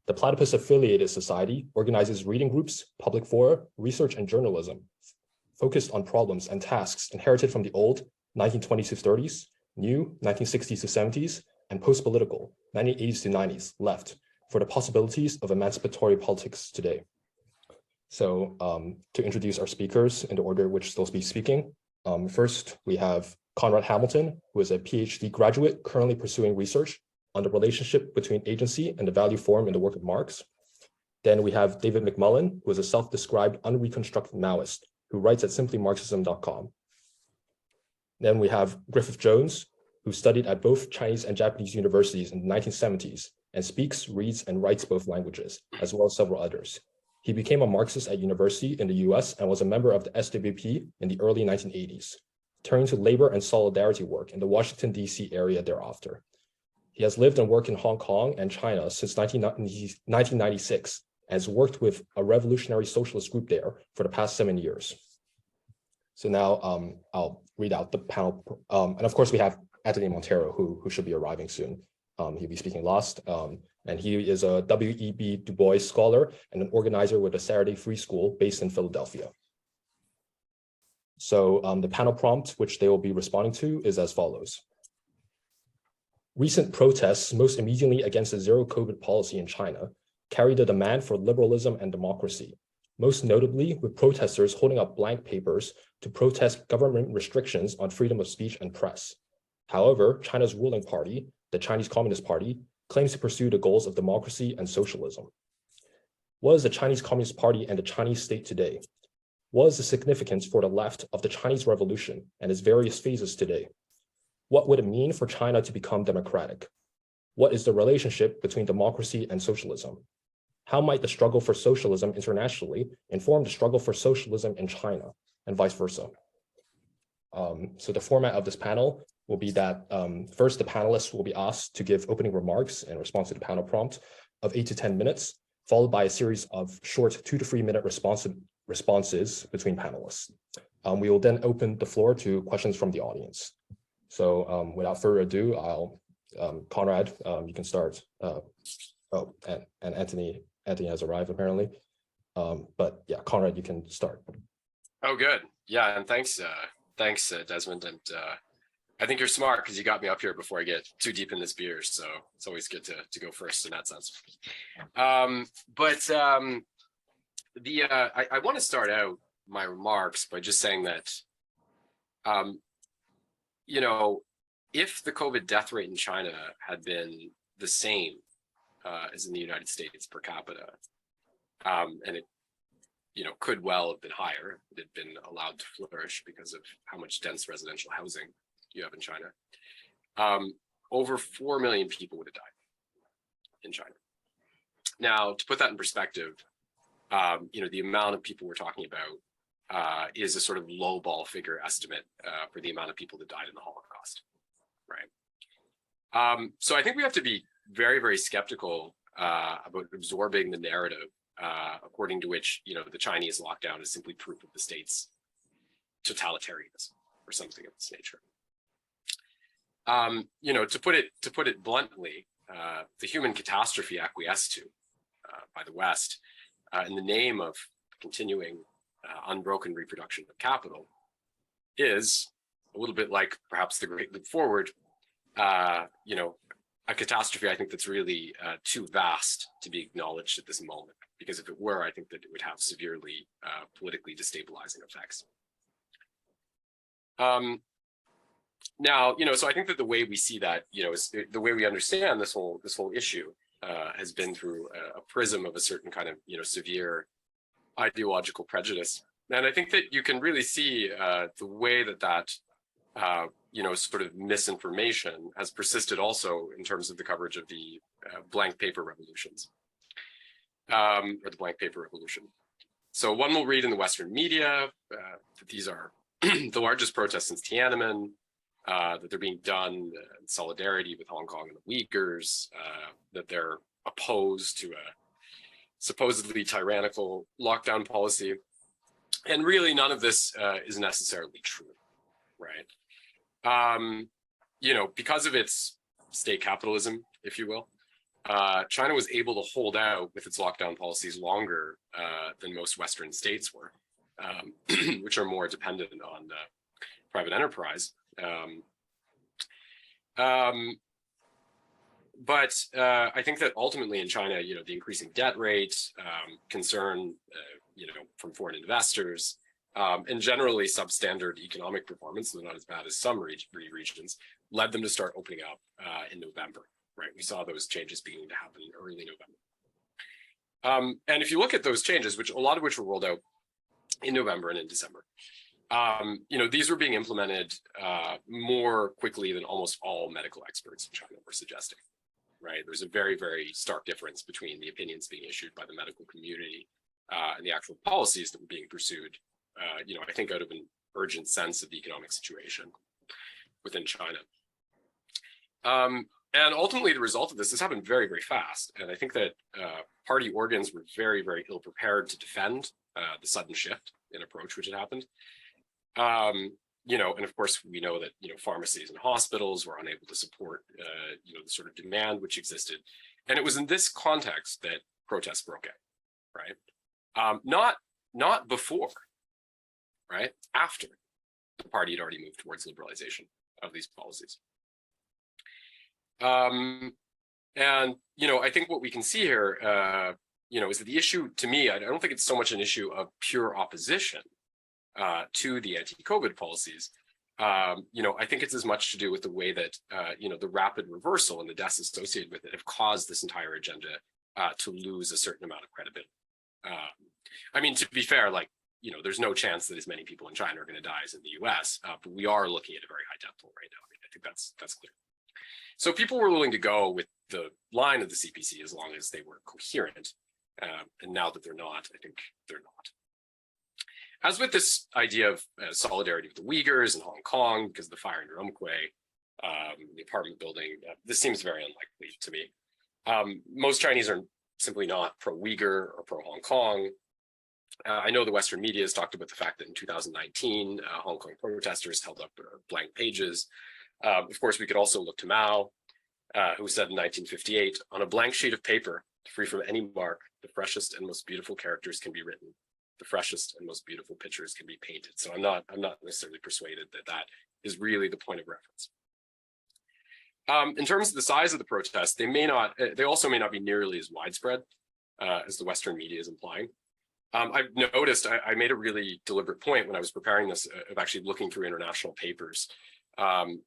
The Platypus Affiliated Society organizes reading groups, public fora, research, and journalism focused on problems and tasks inherited from the old 1920s to 30s, new 1960s to 70s, and post-political 1980s to 90s left for the possibilities of emancipatory politics today. So to introduce our speakers in the order which they'll be speaking, first we have Conrad Hamilton, who is a PhD graduate currently pursuing research on the relationship between agency and the value form in the work of Marx. Then we have David McMullen, who is a self-described unreconstructed Maoist who writes at simplymarxism.com. Then we have Griffith Jones, who studied at both Chinese and Japanese universities in the 1970s and speaks, reads, and writes both languages, as well as several others. He became a Marxist at university in the US and was a member of the SWP in the early 1980s, turning to labor and solidarity work in the Washington, DC area thereafter. He has lived and worked in Hong Kong and China since 1996 and has worked with a revolutionary socialist group there for the past 7 years. So now I'll read out the panel. And of course, we have Anthony Monteiro, who should be arriving soon. He'll be speaking last. And he is a W.E.B. Du Bois scholar and an organizer with the Saturday Free School based in Philadelphia. So the panel prompt, which they will be responding to, is as follows. Recent protests, most immediately against the zero COVID policy in China, carry the demand for liberalism and democracy, most notably with protesters holding up blank papers to protest government restrictions on freedom of speech and press. However, China's ruling party, the Chinese Communist Party, claims to pursue the goals of democracy and socialism. What is the Chinese Communist Party and the Chinese state today? What is the significance for the left of the Chinese Revolution and its various phases today? What would it mean for China to become democratic? What is the relationship between democracy and socialism? How might the struggle for socialism internationally inform the struggle for socialism in China, and vice versa? So the format of this panel will be that first, the panelists will be asked to give opening remarks in response to the panel prompt of 8 to 10 minutes, followed by a series of short 2 to 3 minute responses between panelists. We will then open the floor to questions from the audience. So without further ado, Conrad, you can start. And Anthony has arrived apparently. But yeah, Conrad, you can start. Oh, good. Yeah, and thanks, Desmond. And I think you're smart because you got me up here before I get too deep in this beer. So it's always good to go first in that sense. I want to start out my remarks by just saying that, if the COVID death rate in China had been the same as in the United States per capita, and it could well have been higher, it had been allowed to flourish because of how much dense residential housing you have in China, over 4 million people would have died in China. Now, to put that in perspective, the amount of people we're talking about is a sort of lowball figure estimate for the amount of people that died in the Holocaust, right? So I think we have to be very, very skeptical about absorbing the narrative according to which, the Chinese lockdown is simply proof of the state's totalitarianism or something of this nature. To put it bluntly, the human catastrophe acquiesced to by the West in the name of continuing unbroken reproduction of capital is a little bit like perhaps the Great Leap Forward, a catastrophe I think that's really too vast to be acknowledged at this moment, because if it were, I think that it would have severely politically destabilizing effects. Now, so I think that the way we see that, is the way we understand this whole issue has been through a prism of a certain kind of, severe ideological prejudice. And I think that you can really see the way that sort of misinformation has persisted also in terms of the coverage of the blank paper revolutions, or the blank paper revolution. So one will read in the Western media that these are the largest protests since Tiananmen, that they're being done in solidarity with Hong Kong and the Uyghurs, that they're opposed to a supposedly tyrannical lockdown policy. And really none of this is necessarily true, right? Because of its state capitalism, if you will, China was able to hold out with its lockdown policies longer than most Western states were, which are more dependent on private enterprise. But I think that ultimately in China, the increasing debt rate, concern, from foreign investors, and generally substandard economic performance, though not as bad as some regions, led them to start opening up in November. Right, we saw those changes beginning to happen in early November. And if you look at those changes, which a lot of which were rolled out in November and in December, these were being implemented more quickly than almost all medical experts in China were suggesting. Right, there's a very, very stark difference between the opinions being issued by the medical community and the actual policies that were being pursued. I think out of an urgent sense of the economic situation within China. And ultimately, the result of this happened very, very fast. And I think that party organs were very, very ill prepared to defend the sudden shift in approach which had happened. And of course, we know that, pharmacies and hospitals were unable to support, the sort of demand which existed. And it was in this context that protests broke out, right? Not before, right? After the party had already moved towards liberalization of these policies. And, I think what we can see here, is that the issue to me, I don't think it's so much an issue of pure opposition to the anti-COVID policies. I think it's as much to do with the way that, the rapid reversal and the deaths associated with it have caused this entire agenda to lose a certain amount of credibility. I mean, to be fair, there's no chance that as many people in China are going to die as in the US, but we are looking at a very high death toll right now. I mean, I think that's clear. So people were willing to go with the line of the CPC as long as they were coherent. And now that they're not, I think they're not. As with this idea of solidarity with the Uyghurs in Hong Kong because of the fire in Urumqi, the apartment building, this seems very unlikely to me. Most Chinese are simply not pro-Uyghur or pro-Hong Kong. I know the Western media has talked about the fact that in 2019, Hong Kong protesters held up blank pages. Of course, we could also look to Mao, who said in 1958, on a blank sheet of paper, free from any mark, the freshest and most beautiful characters can be written. The freshest and most beautiful pictures can be painted. So I'm not necessarily persuaded that that is really the point of reference. In terms of the size of the protests, they also may not be nearly as widespread as the Western media is implying. I've noticed I made a really deliberate point when I was preparing this of actually looking through international papers and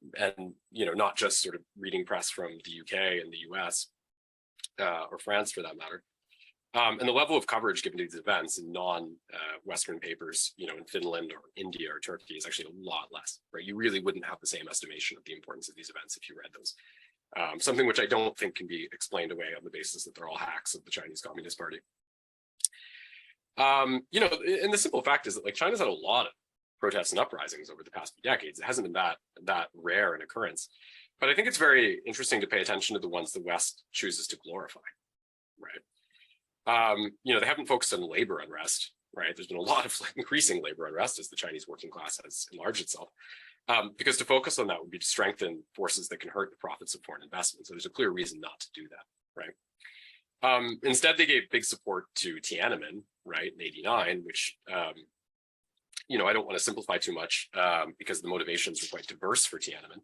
not just sort of reading press from the UK and the US or France for that matter. And the level of coverage given to these events in non-Western papers, in Finland or India or Turkey is actually a lot less, right? You really wouldn't have the same estimation of the importance of these events if you read those. Something which I don't think can be explained away on the basis that they're all hacks of the Chinese Communist Party. And the simple fact is that China's had a lot of protests and uprisings over the past few decades. It hasn't been that rare an occurrence. But I think it's very interesting to pay attention to the ones the West chooses to glorify, right? They haven't focused on labor unrest, right? There's been a lot of increasing labor unrest as the Chinese working class has enlarged itself. Because to focus on that would be to strengthen forces that can hurt the profits of foreign investment. So there's a clear reason not to do that, right? Instead, they gave big support to Tiananmen, right, in '89, which, I don't want to simplify too much because the motivations were quite diverse for Tiananmen.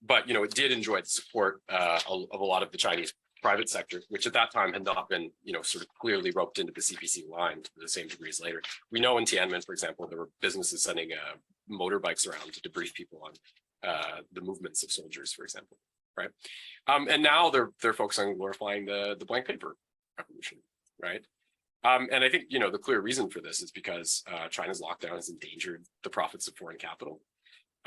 But, it did enjoy the support of a lot of the Chinese private sector, which at that time had not been, sort of clearly roped into the CPC line to the same degrees later. We know in Tiananmen, for example, there were businesses sending motorbikes around to debrief people on the movements of soldiers, for example, right? And now they're focusing on glorifying the blank paper revolution, right? And I think, the clear reason for this is because China's lockdown has endangered the profits of foreign capital.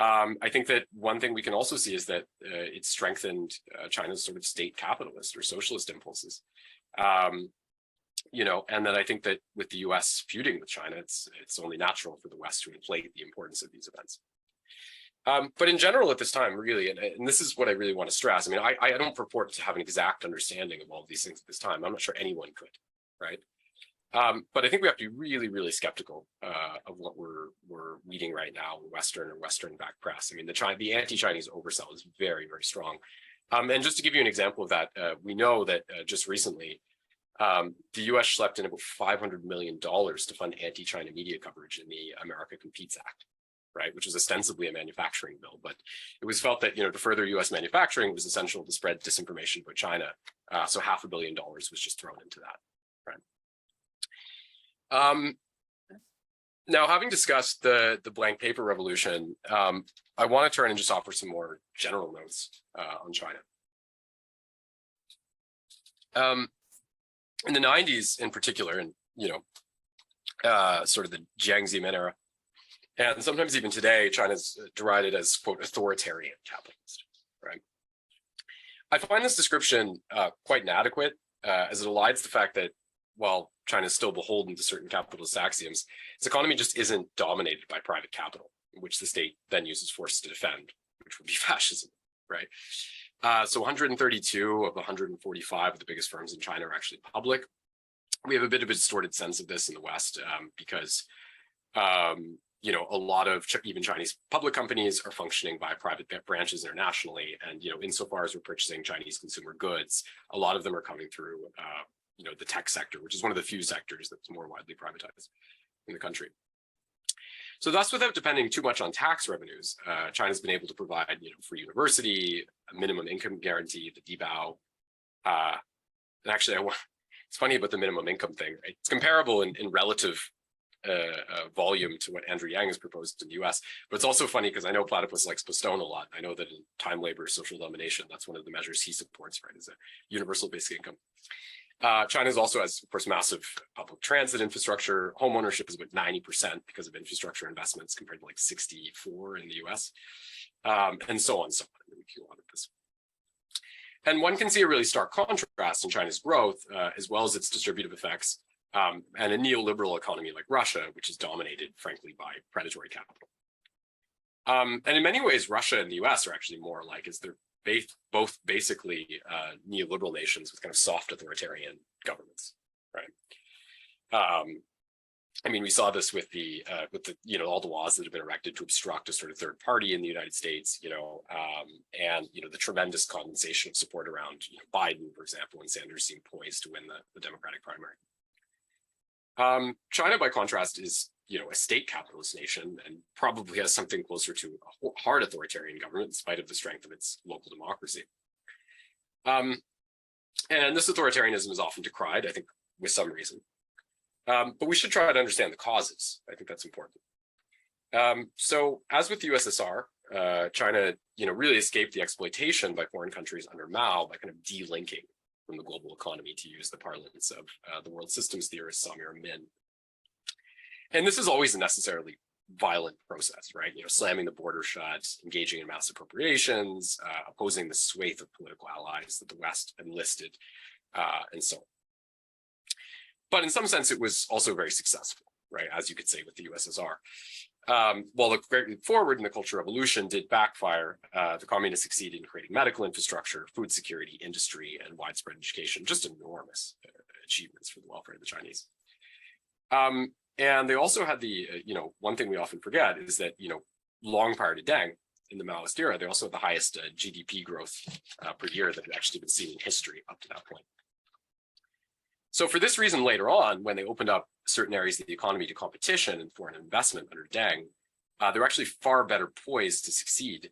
I think that one thing we can also see is that it's strengthened China's sort of state capitalist or socialist impulses. And then I think that with the US feuding with China, it's only natural for the West to inflate the importance of these events. But in general at this time, really, and this is what I really want to stress, I mean, I don't purport to have an exact understanding of all of these things at this time. I'm not sure anyone could, right? But I think we have to be really, really skeptical of what we're reading right now in Western or Western-backed press. I mean, the anti-Chinese oversell is very, very strong. And just to give you an example of that, we know that just recently, the US schlepped in about $500 million to fund anti-China media coverage in the America Competes Act, right, which is ostensibly a manufacturing bill, but it was felt that, to further US manufacturing, it was essential to spread disinformation about China. So $500 million was just thrown into that, right? Now, having discussed the blank paper revolution, I want to turn and just offer some more general notes on China. In the 90s in particular, and sort of the Jiang Zemin era, and sometimes even today, China's derided as, quote, authoritarian capitalist, right? I find this description quite inadequate, as it elides the fact that while China is still beholden to certain capitalist axioms, its economy just isn't dominated by private capital, which the state then uses force to defend, which would be fascism, right? So 132 of the 145 of the biggest firms in China are actually public. We have a bit of a distorted sense of this in the West because, a lot of even Chinese public companies are functioning by private branches internationally. And, insofar as we're purchasing Chinese consumer goods, a lot of them are coming through, the tech sector, which is one of the few sectors that's more widely privatized in the country. So thus, without depending too much on tax revenues, China's been able to provide, free university, a minimum income guarantee, the Dibao. And actually, it's funny about the minimum income thing, right? It's comparable in relative volume to what Andrew Yang has proposed in the US, but it's also funny because I know Platypus likes Postone a lot. I know that in time, labor, social domination, that's one of the measures he supports, right, is a universal basic income. China also has, of course, massive public transit infrastructure. Home ownership is about 90% because of infrastructure investments compared to like 64 in the US, and so on and so on. We can go on with this. And one can see a really stark contrast in China's growth, as well as its distributive effects, and a neoliberal economy like Russia, which is dominated, frankly, by predatory capital. And in many ways, Russia and the US are actually more alike, as they're both basically neoliberal nations with kind of soft authoritarian governments, right? We saw this with the all the laws that have been erected to obstruct a sort of third party in the United States, and the tremendous condensation of support around Biden, for example, when Sanders seemed poised to win the Democratic primary. China, by contrast, is a state capitalist nation and probably has something closer to a hard authoritarian government in spite of the strength of its local democracy. And this authoritarianism is often decried, I think, with some reason. But we should try to understand the causes. I think that's important. So as with the USSR, China, really escaped the exploitation by foreign countries under Mao by kind of delinking from the global economy, to use the parlance of the world systems theorist Samir Min. And this is always a necessarily violent process, right? Slamming the border shut, engaging in mass appropriations, opposing the swathe of political allies that the West enlisted, and so on. But in some sense, it was also very successful, right? As you could say with the USSR. While the Great Leap Forward and the Cultural Revolution did backfire, the communists succeeded in creating medical infrastructure, food security, industry, and widespread education, just enormous achievements for the welfare of the Chinese. And they also had the, one thing we often forget is that, long prior to Deng, in the Maoist era, they also had the highest GDP growth per year that had actually been seen in history up to that point. So for this reason, later on, when they opened up certain areas of the economy to competition and foreign investment under Deng, they were actually far better poised to succeed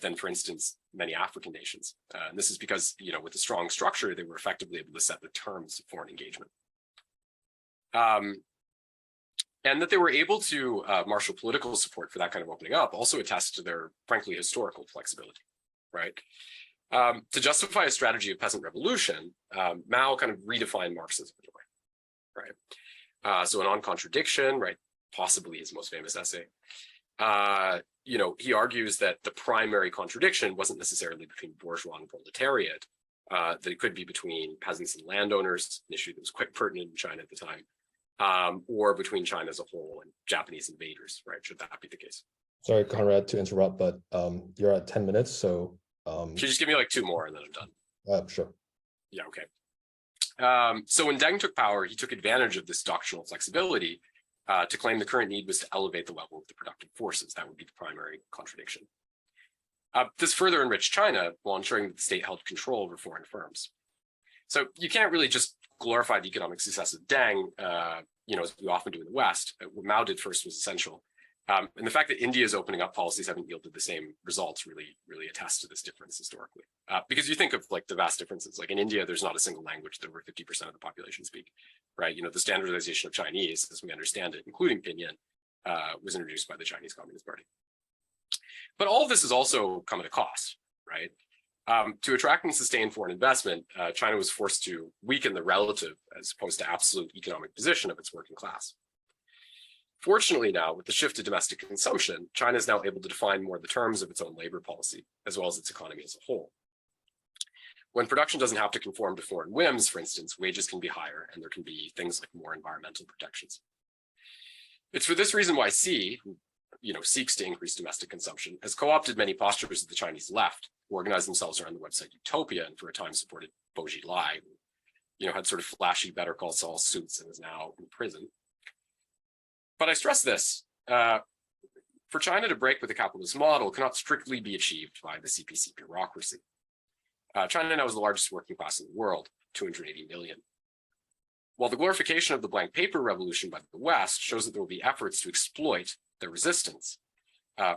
than, for instance, many African nations. And this is because, with a strong structure, they were effectively able to set the terms of foreign engagement. And that they were able to marshal political support for that kind of opening up also attests to their, frankly, historical flexibility, right? To justify a strategy of peasant revolution, Mao kind of redefined Marxism in a way, right? So a non-contradiction, right? Possibly his most famous essay. He argues that the primary contradiction wasn't necessarily between bourgeois and proletariat, that it could be between peasants and landowners, an issue that was quite pertinent in China at the time, or between China as a whole and Japanese invaders, right? Should that be the case? Sorry, Conrad, to interrupt, but you're at 10 minutes, so... Should you just give me like 2 more and then I'm done? Sure. Yeah, okay. So when Deng took power, he took advantage of this doctrinal flexibility to claim the current need was to elevate the level of the productive forces. That would be the primary contradiction. This further enriched China while ensuring that the state held control over foreign firms. So you can't really just glorify the economic success of Deng, as we often do in the West. What Mao did first was essential. And the fact that India's opening up policies haven't yielded the same results really attests to this difference historically. Because you think of like the vast differences, like in India, there's not a single language that over 50% of the population speak, right? The standardization of Chinese, as we understand it, including Pinyin, was introduced by the Chinese Communist Party. But all of this has also come at a cost, right? To attract and sustain foreign investment, China was forced to weaken the relative as opposed to absolute economic position of its working class. Fortunately now, with the shift to domestic consumption, China is now able to define more the terms of its own labor policy, as well as its economy as a whole. When production doesn't have to conform to foreign whims, for instance, wages can be higher and there can be things like more environmental protections. It's for this reason why Xi, who seeks to increase domestic consumption, has co-opted many postures of the Chinese left, who organized themselves around the website Utopia and for a time supported Bois, who had sort of flashy Better Call Saul suits and is now in prison. But I stress this, for China to break with the capitalist model cannot strictly be achieved by the CPC bureaucracy. China now is the largest working class in the world, 280 million. While the glorification of the blank paper revolution by the West shows that there will be efforts to exploit their resistance,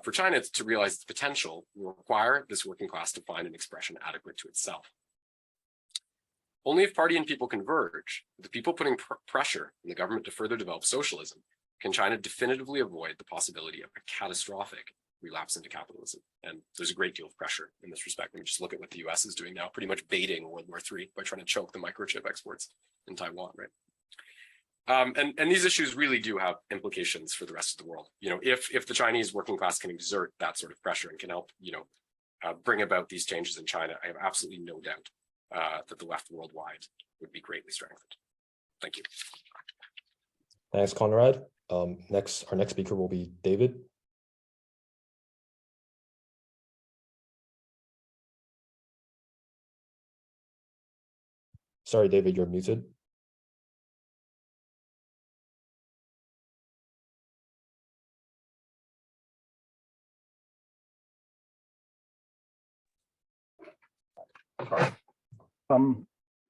for China to realize its potential will require this working class to find an expression adequate to itself. Only if party and people converge, with the people putting pressure on the government to further develop socialism, can China definitively avoid the possibility of a catastrophic relapse into capitalism. And there's a great deal of pressure in this respect. I mean, just look at what the US is doing now, pretty much baiting World War III by trying to choke the microchip exports in Taiwan, right? And these issues really do have implications for the rest of the world. If the Chinese working class can exert that sort of pressure and can help, bring about these changes in China, I have absolutely no doubt that the left worldwide would be greatly strengthened. Thank you. Thanks, Conrad. Our next speaker will be David. Sorry, David, you're muted.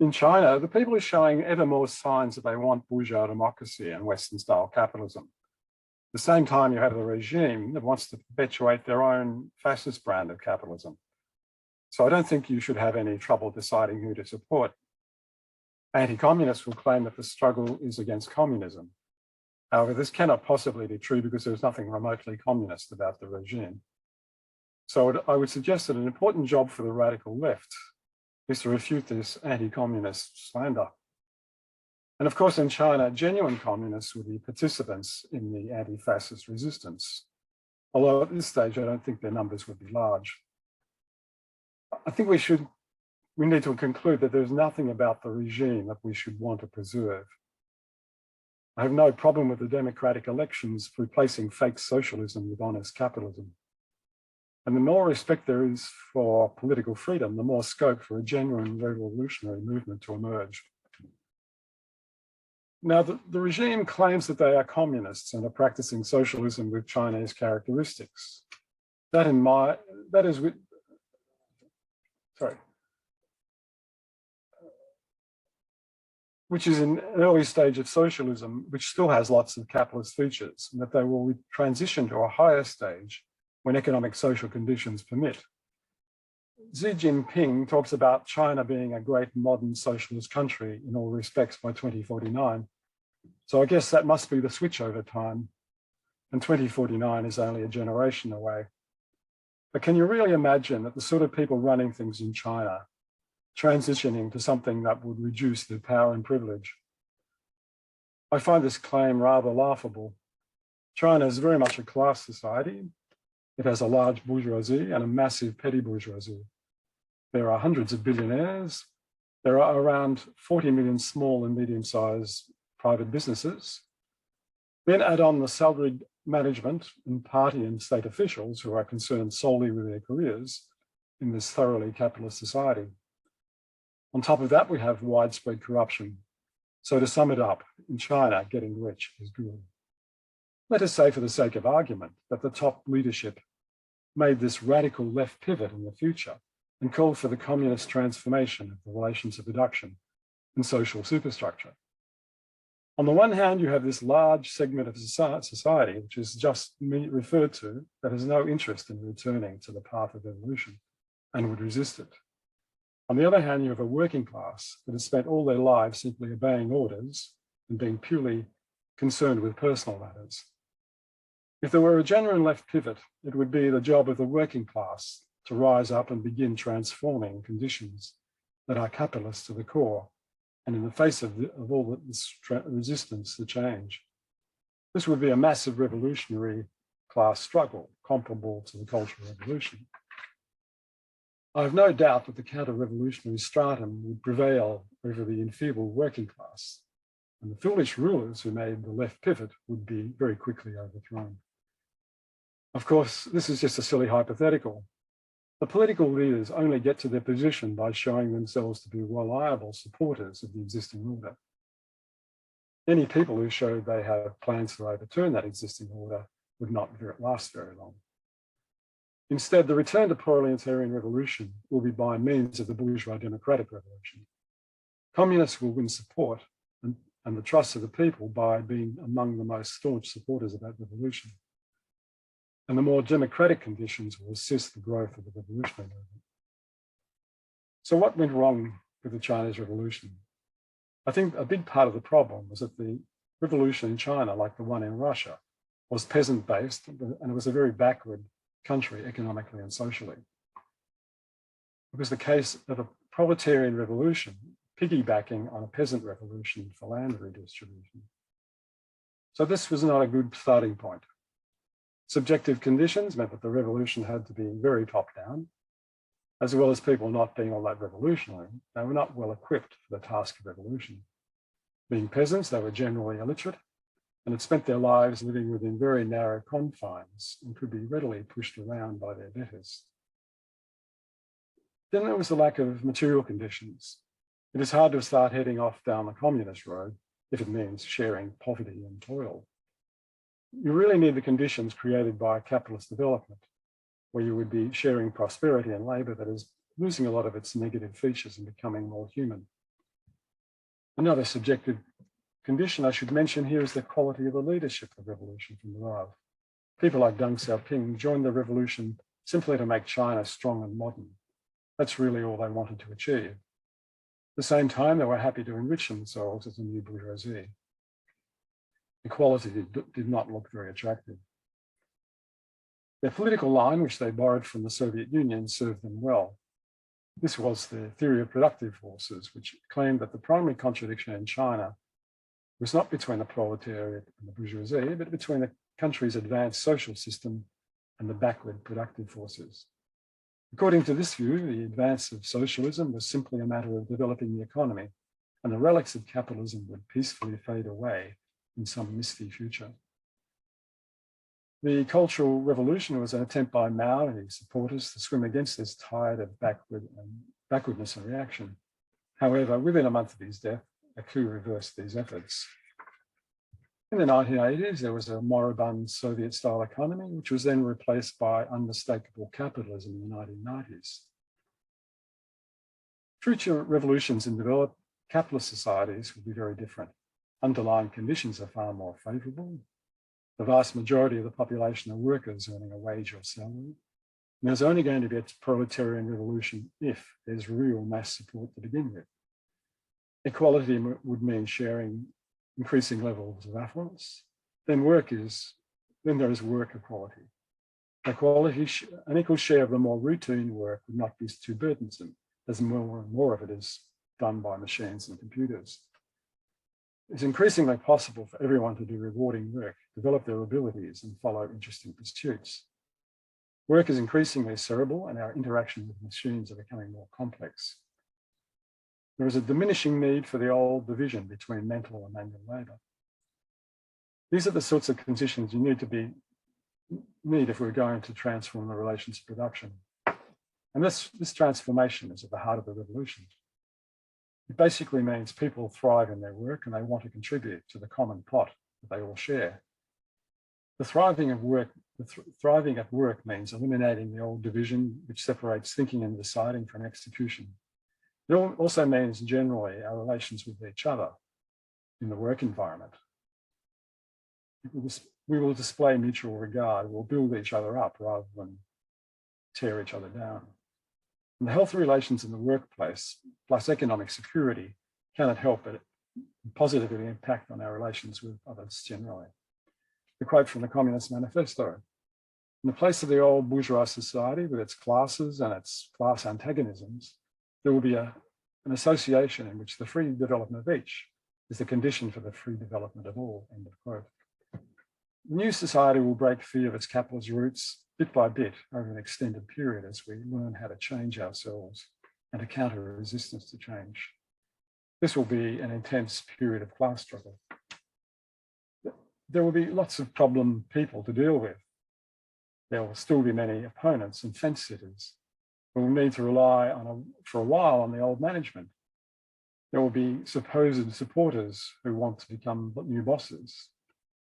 In China, the people are showing ever more signs that they want bourgeois democracy and Western-style capitalism. At the same time, you have the regime that wants to perpetuate their own fascist brand of capitalism. So I don't think you should have any trouble deciding who to support. Anti-communists will claim that the struggle is against communism. However, this cannot possibly be true because there's nothing remotely communist about the regime. So I would suggest that an important job for the radical left is to refute this anti-communist slander. And of course, in China, genuine communists would be participants in the anti-fascist resistance. Although at this stage, I don't think their numbers would be large. I think we need to conclude that there's nothing about the regime that we should want to preserve. I have no problem with the democratic elections replacing fake socialism with honest capitalism. And the more respect there is for political freedom, the more scope for a genuine revolutionary movement to emerge. Now, the regime claims that they are communists and are practicing socialism with Chinese characteristics. Which is an early stage of socialism, which still has lots of capitalist features, and that they will transition to a higher stage when economic social conditions permit. Xi Jinping talks about China being a great modern socialist country in all respects by 2049. So I guess that must be the switchover time, and 2049 is only a generation away. But can you really imagine that the sort of people running things in China transitioning to something that would reduce their power and privilege? I find this claim rather laughable. China is very much a class society. It has a large bourgeoisie and a massive petty bourgeoisie. There are hundreds of billionaires. There are around 40 million small and medium-sized private businesses. Then add on the salaried management and party and state officials who are concerned solely with their careers in this thoroughly capitalist society. On top of that, we have widespread corruption. So to sum it up, in China, getting rich is good. Let us say, for the sake of argument, that the top leadership made this radical left pivot in the future and called for the communist transformation of the relations of production and social superstructure. On the one hand, you have this large segment of society, which is just referred to, that has no interest in returning to the path of evolution and would resist it. On the other hand, you have a working class that has spent all their lives simply obeying orders and being purely concerned with personal matters. If there were a genuine left pivot, it would be the job of the working class to rise up and begin transforming conditions that are capitalist to the core, and in the face of all this resistance to change. This would be a massive revolutionary class struggle comparable to the Cultural Revolution. I have no doubt that the counter-revolutionary stratum would prevail over the enfeebled working class, and the foolish rulers who made the left pivot would be very quickly overthrown. Of course, this is just a silly hypothetical. The political leaders only get to their position by showing themselves to be reliable supporters of the existing order. Any people who showed they have plans to overturn that existing order would not last very long. Instead, the return to proletarian revolution will be by means of the bourgeois democratic revolution. Communists will win support and the trust of the people by being among the most staunch supporters of that revolution. And the more democratic conditions will assist the growth of the revolutionary movement. So what went wrong with the Chinese Revolution? I think a big part of the problem was that the revolution in China, like the one in Russia, was peasant-based, and it was a very backward country economically and socially. It was the case of a proletarian revolution piggybacking on a peasant revolution for land redistribution. So this was not a good starting point. Subjective conditions meant that the revolution had to be very top-down, as well as people not being all that revolutionary. They were not well equipped for the task of revolution. Being peasants, they were generally illiterate and had spent their lives living within very narrow confines and could be readily pushed around by their betters. Then there was the lack of material conditions. It is hard to start heading off down the communist road if it means sharing poverty and toil. You really need the conditions created by capitalist development, where you would be sharing prosperity and labor that is losing a lot of its negative features and becoming more human. Another subjective condition I should mention here is the quality of the leadership of revolution from above. People like Deng Xiaoping joined the revolution simply to make China strong and modern. That's really all they wanted to achieve. At the same time, they were happy to enrich themselves as a new bourgeoisie. Equality did not look very attractive. Their political line, which they borrowed from the Soviet Union, served them well. This was the theory of productive forces, which claimed that the primary contradiction in China was not between the proletariat and the bourgeoisie, but between the country's advanced social system and the backward productive forces. According to this view, the advance of socialism was simply a matter of developing the economy, and the relics of capitalism would peacefully fade away in some misty future. The Cultural Revolution was an attempt by Mao and his supporters to swim against this tide of backwardness and reaction. However, within a month of his death, a coup reversed these efforts. In the 1980s, there was a moribund Soviet-style economy, which was then replaced by unmistakable capitalism in the 1990s. Future revolutions in developed capitalist societies will be very different. Underlying conditions are far more favourable. The vast majority of the population are workers earning a wage or salary. And there's only going to be a proletarian revolution if there's real mass support to begin with. Equality would mean sharing increasing levels of affluence. Then there is work equality. An equal share of the more routine work would not be too burdensome, as more and more of it is done by machines and computers. It's increasingly possible for everyone to do rewarding work, develop their abilities, and follow interesting pursuits. Work is increasingly cerebral, and our interaction with machines are becoming more complex. There is a diminishing need for the old division between mental and manual labour. These are the sorts of conditions you need if we're going to transform the relations of production. And this transformation is at the heart of the revolution. It basically means people thrive in their work and they want to contribute to the common pot that they all share. The thriving of work Thriving at work means eliminating the old division which separates thinking and deciding from execution. It also means generally our relations with each other in the work environment. We will display mutual regard, we'll build each other up rather than tear each other down. And the healthy relations in the workplace, plus economic security, cannot help but positively impact on our relations with others generally. The quote from the Communist Manifesto: "In the place of the old bourgeois society with its classes and its class antagonisms, there will be an association in which the free development of each is the condition for the free development of all." End of quote. The new society will break free of its capitalist roots bit by bit over an extended period as we learn how to change ourselves and to counter resistance to change. This will be an intense period of class struggle. There will be lots of problem people to deal with. There will still be many opponents and fence sitters. We will need to rely for a while on the old management. There will be supposed supporters who want to become new bosses.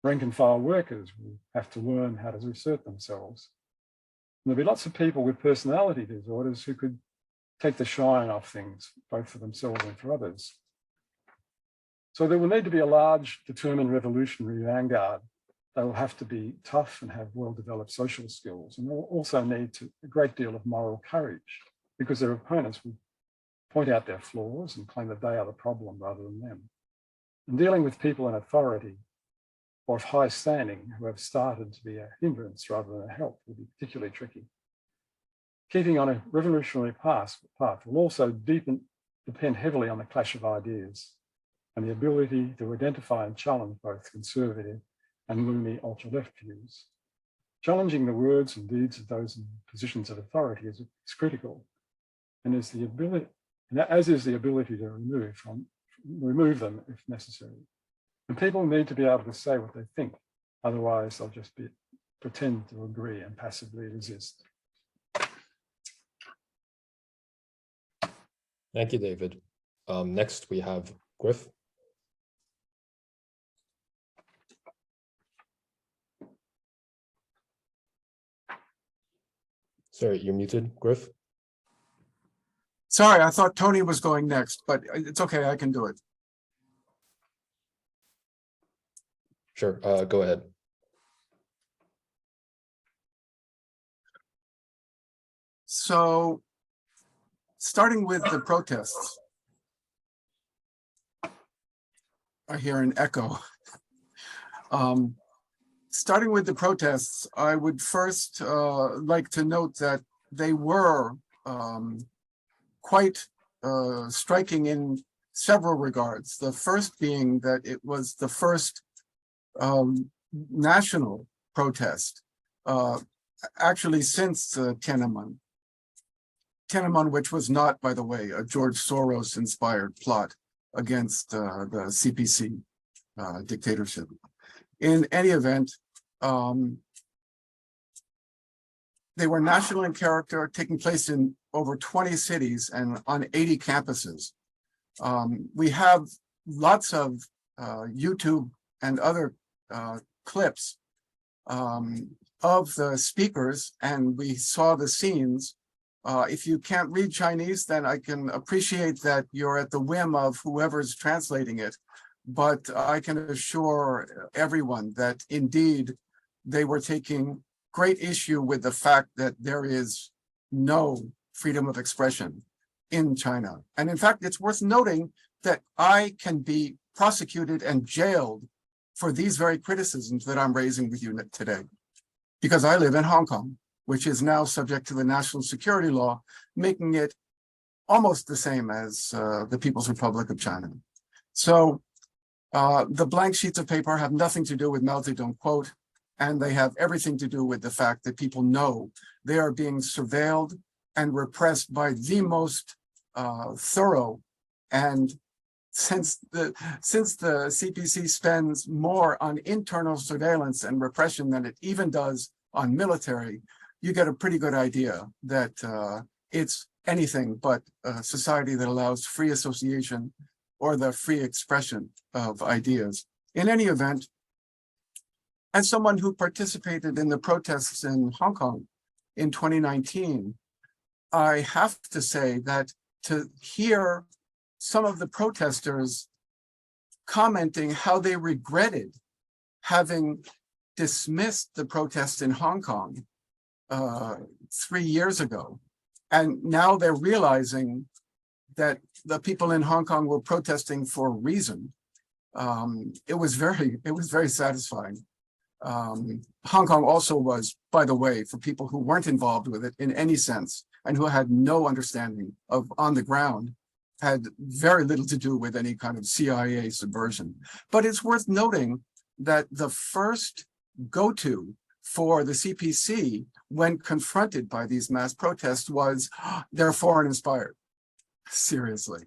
Rank and file workers will have to learn how to assert themselves. And there'll be lots of people with personality disorders who could take the shine off things, both for themselves and for others. So there will need to be a large, determined revolutionary vanguard. They will have to be tough and have well-developed social skills, and they'll also need a great deal of moral courage, because their opponents will point out their flaws and claim that they are the problem rather than them. And dealing with people in authority or of high standing who have started to be a hindrance rather than a help will be particularly tricky. Keeping on a revolutionary path will also depend heavily on the clash of ideas and the ability to identify and challenge both conservative and loony ultra-left views. Challenging the words and deeds of those in positions of authority is critical, and as is the ability to remove them if necessary. And people need to be able to say what they think, otherwise they'll just pretend to agree and passively resist. Thank you, David. Next, we have Griff. Sorry, you're muted, Griff. Sorry, I thought Tony was going next, but it's okay, I can do it. Sure, go ahead. So, starting with the protests, I hear an echo. Starting with the protests, I would first like to note that they were quite striking in several regards. The first being that it was the first national protest, actually since Tiananmen. Tiananmen, which was not, by the way, a George Soros-inspired plot against the CPC dictatorship. In any event, they were national in character, taking place in over 20 cities and on 80 campuses. We have lots of YouTube and other clips of the speakers, and we saw the scenes. If you can't read Chinese, then I can appreciate that you're at the whim of whoever's translating it. But I can assure everyone that indeed they were taking great issue with the fact that there is no freedom of expression in China. And in fact, it's worth noting that I can be prosecuted and jailed for these very criticisms that I'm raising with you today, because I live in Hong Kong, which is now subject to the national security law, making it almost the same as the People's Republic of China. So the blank sheets of paper have nothing to do with Mao Zedong quote, and they have everything to do with the fact that people know they are being surveilled and repressed by the most thorough. And since the CPC spends more on internal surveillance and repression than it even does on military, you get a pretty good idea that it's anything but a society that allows free association or the free expression of ideas. In any event, as someone who participated in the protests in Hong Kong in 2019, I have to say that to hear some of the protesters commenting how they regretted having dismissed the protests in Hong Kong 3 years ago, and now they're realizing that the people in Hong Kong were protesting for a reason. It was very satisfying. Hong Kong also was, by the way, for people who weren't involved with it in any sense and who had no understanding of on the ground, had very little to do with any kind of CIA subversion. But it's worth noting that the first go-to for the CPC when confronted by these mass protests was, they're foreign inspired. Seriously.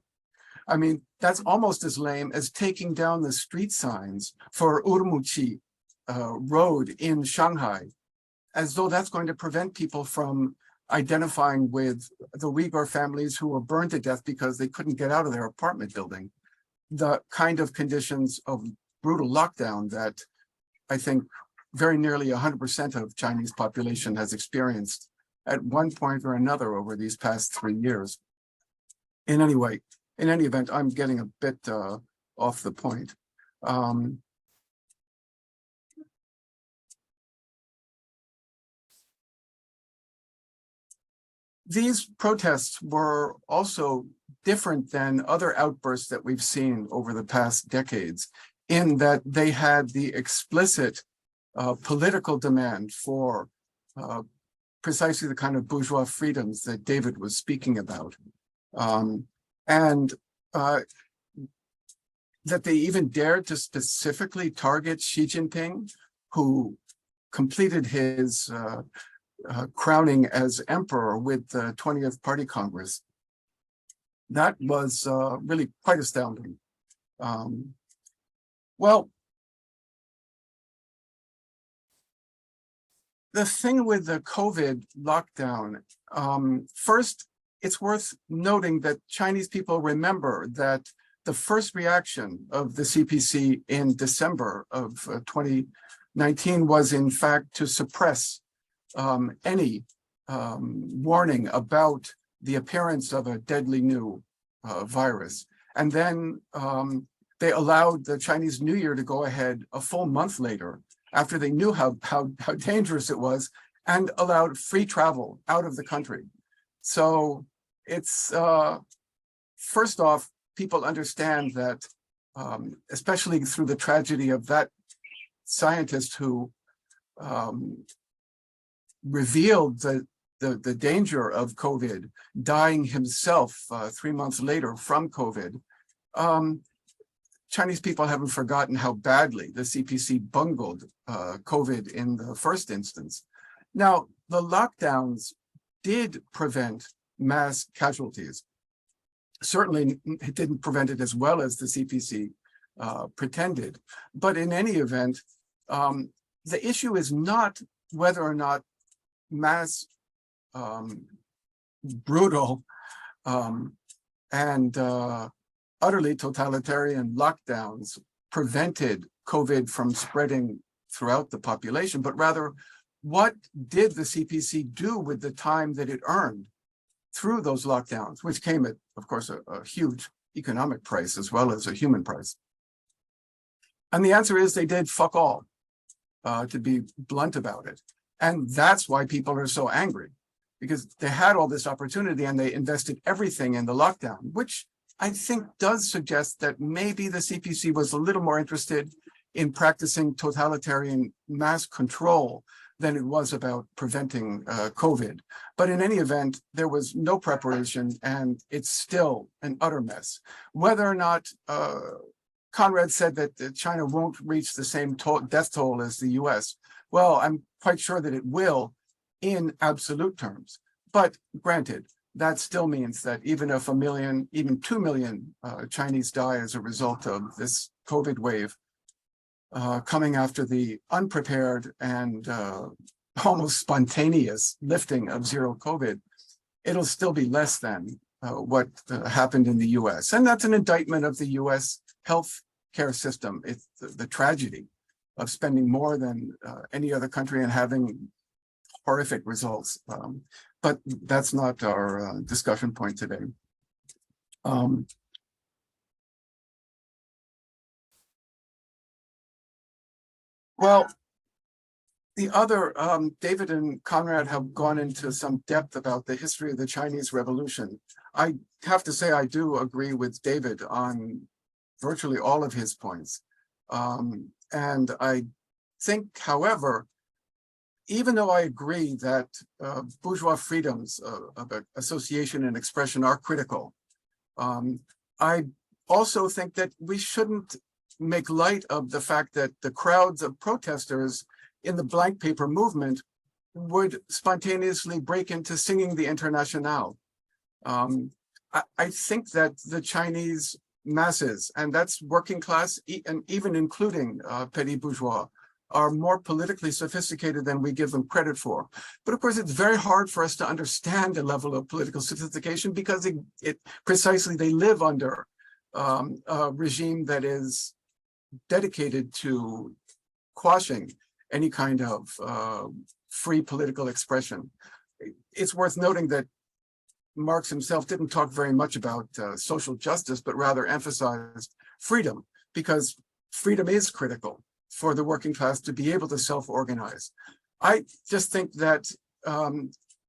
I mean, that's almost as lame as taking down the street signs for Urumqi Road in Shanghai, as though that's going to prevent people from identifying with the Uyghur families who were burned to death because they couldn't get out of their apartment building. The kind of conditions of brutal lockdown that I think very nearly 100% of Chinese population has experienced at one point or another over these past 3 years. In any event, I'm getting a bit off the point. These protests were also different than other outbursts that we've seen over the past decades, in that they had the explicit political demand for precisely the kind of bourgeois freedoms that David was speaking about. And that they even dared to specifically target Xi Jinping, who completed his crowning as emperor with the 20th Party Congress. That was really quite astounding. Well, the thing with the COVID lockdown, first, it's worth noting that Chinese people remember that the first reaction of the CPC in December of 2019 was in fact to suppress any warning about the appearance of a deadly new virus. And then they allowed the Chinese New Year to go ahead a full month later, after they knew how dangerous it was, and allowed free travel out of the country. So it's, first off, people understand that, especially through the tragedy of that scientist who revealed the danger of COVID, dying himself 3 months later from COVID. Chinese people haven't forgotten how badly the CPC bungled COVID in the first instance. Now, the lockdowns did prevent mass casualties. Certainly, it didn't prevent it as well as the CPC pretended. But in any event, the issue is not whether or not mass brutal and utterly totalitarian lockdowns prevented COVID from spreading throughout the population, but rather, what did the CPC do with the time that it earned through those lockdowns, which came at, of course, a huge economic price as well as a human price? And the answer is they did fuck all, to be blunt about it. And that's why people are so angry, because they had all this opportunity and they invested everything in the lockdown, which I think does suggest that maybe the CPC was a little more interested in practicing totalitarian mass control than it was about preventing COVID. But in any event, there was no preparation and it's still an utter mess. Whether or not Conrad said that China won't reach the same death toll as the US, well, I'm quite sure that it will in absolute terms. But granted, that still means that even if 1 million, even 2 million Chinese die as a result of this COVID wave, coming after the unprepared and almost spontaneous lifting of zero COVID, it'll still be less than what happened in the US. And that's an indictment of the US health care system. It's the tragedy of spending more than any other country and having horrific results. But that's not our discussion point today. Well, the other, David and Conrad have gone into some depth about the history of the Chinese Revolution. I have to say I do agree with David on virtually all of his points. And I think, however, even though I agree that bourgeois freedoms of association and expression are critical, I also think that we shouldn't make light of the fact that the crowds of protesters in the blank paper movement would spontaneously break into singing the Internationale. I think that the Chinese masses, and that's working class, and even including petty bourgeois, are more politically sophisticated than we give them credit for. But of course, it's very hard for us to understand the level of political sophistication because precisely they live under a regime that is dedicated to quashing any kind of free political expression. It's worth noting that Marx himself didn't talk very much about social justice, but rather emphasized freedom, because freedom is critical for the working class to be able to self-organize. I just think that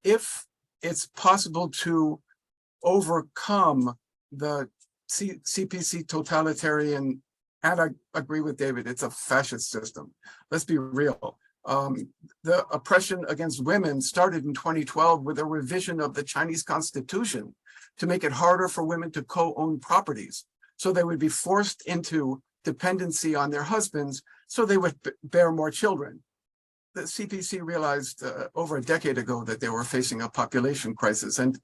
if it's possible to overcome the CPC totalitarian, and I agree with David, it's a fascist system. Let's be real. The oppression against women started in 2012 with a revision of the Chinese constitution to make it harder for women to co-own properties. So they would be forced into dependency on their husbands, so they would bear more children. The CPC realized over a decade ago that they were facing a population crisis. And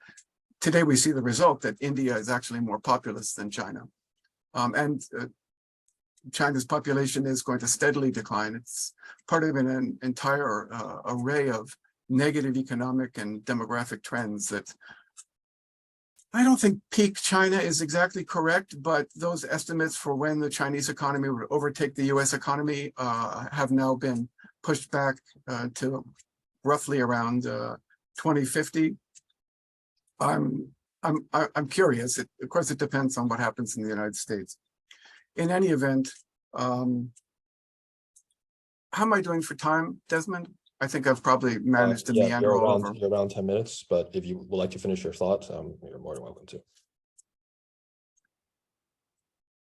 today we see the result that India is actually more populous than China. China's population is going to steadily decline. It's part of an entire array of negative economic and demographic trends that I don't think peak China is exactly correct, but those estimates for when the Chinese economy would overtake the US economy have now been pushed back to roughly around 2050. I'm curious. Of course, it depends on what happens in the United States. In any event, how am I doing for time, Desmond? I think I've probably managed to meander all over. You're around 10 minutes, but if you would like to finish your thought, you're more than welcome to.